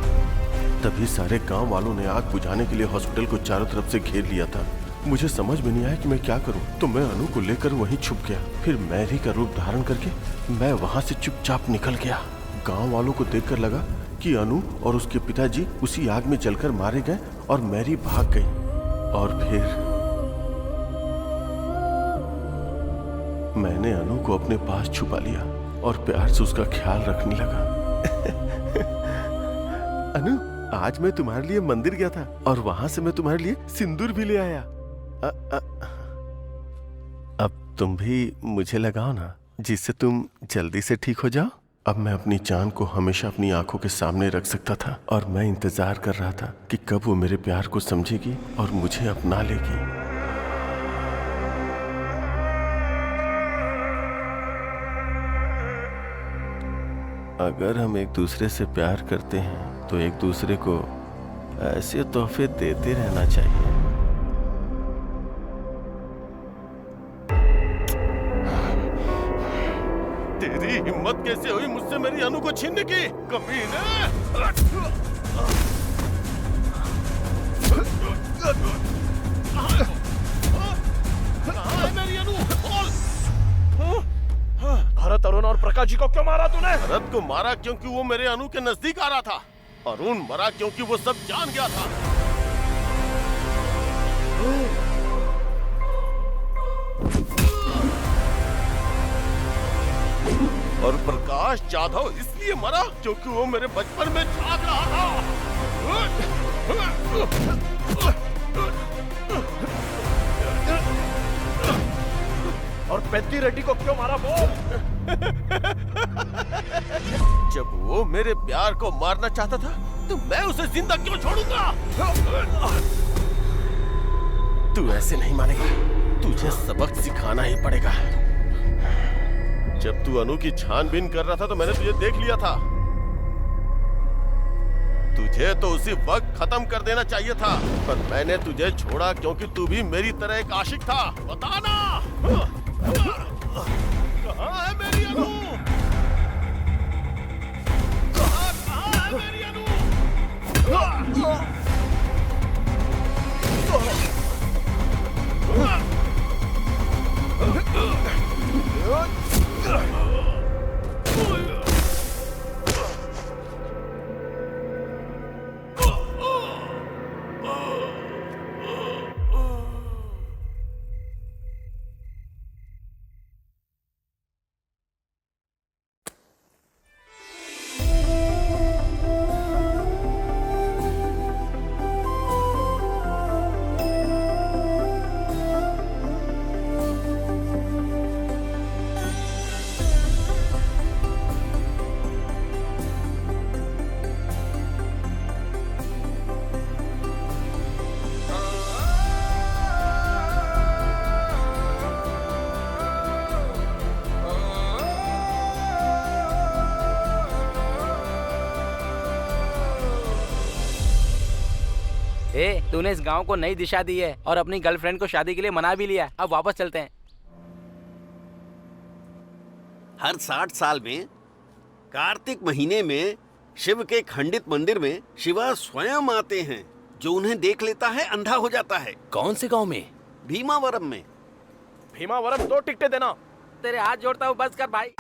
तभी सारे गांव वालों ने आग बुझाने के लिए हॉस्पिटल को चारों तरफ से घेर लिया था। मुझे समझ में नहीं आया कि मैं क्या करूं, तो मैं अनु को लेकर वहीं छुप गया। फिर मैरी का रूप धारण करके मैं वहां से चुपचाप निकल गया। गांव वालों को देखकर लगा कि अनु और उसके पिताजी उसी आग में जलकर मारे गए और मैरी भाग गई। और फिर मैंने अनु को अपने पास छुपा लिया और प्यार से उसका ख्याल रखने लगा। अनु, आज मैं तुम्हारे लिए मंदिर गया था और वहां से मैं तुम्हारे लिए सिंदूर भी ले आया। अब तुम भी मुझे लगाओ ना, जिससे तुम जल्दी से ठीक हो जाओ। अब मैं अपनी जान को हमेशा अपनी आंखों के सामने रख सकता था और मैं इंतजार कर रहा था कि कब वो मेरे प्यार को समझेगी और मुझे अपना लेगी। अगर हम एक दूसरे से प्यार करते हैं तो एक दूसरे को ऐसे तोहफे देते रहना चाहिए। तेरी हिम्मत कैसे हुई मुझसे मेरी अनु को छीनने की, कमीने! कहाँ है मेरी अनु? बोल! भरत, अरुण और प्रकाश जी को क्यों मारा तूने? भरत को मारा क्योंकि वो मेरे अनु के नजदीक आ रहा था। अरुण मरा क्योंकि वो सब जान गया था। और प्रकाश जाधव इसलिए मरा क्योंकि वो मेरे बचपन में झांक रहा था। और पेद्दी रेड्डी को क्यों मारा बोल? जब वो मेरे प्यार को मारना चाहता था तो मैं उसे जिंदा क्यों छोड़ूंगा? तू ऐसे नहीं मानेगा, तुझे सबक सिखाना ही पड़ेगा। जब तू अनु की छानबीन कर रहा था तो मैंने तुझे देख लिया था। तुझे तो उसी वक्त खत्म कर देना चाहिए था, पर मैंने तुझे छोड़ा क्योंकि तू भी मेरी तरह एक आशिक था। बताना कहाँ है मेरी अनु? कहाँ है मेरी अनु? तूने इस गांव को नई दिशा दी है और अपनी गर्लफ्रेंड को शादी के लिए मना भी लिया। अब वापस चलते हैं। हर 60 साल में कार्तिक महीने में शिव के खंडित मंदिर में शिवा स्वयं आते हैं। जो उन्हें देख लेता है अंधा हो जाता है। कौन से गांव में? भीमावरम में। भीमावरम 2 टिकटें देना। तेरे हाथ जोड़ता हूँ, बस कर भाई।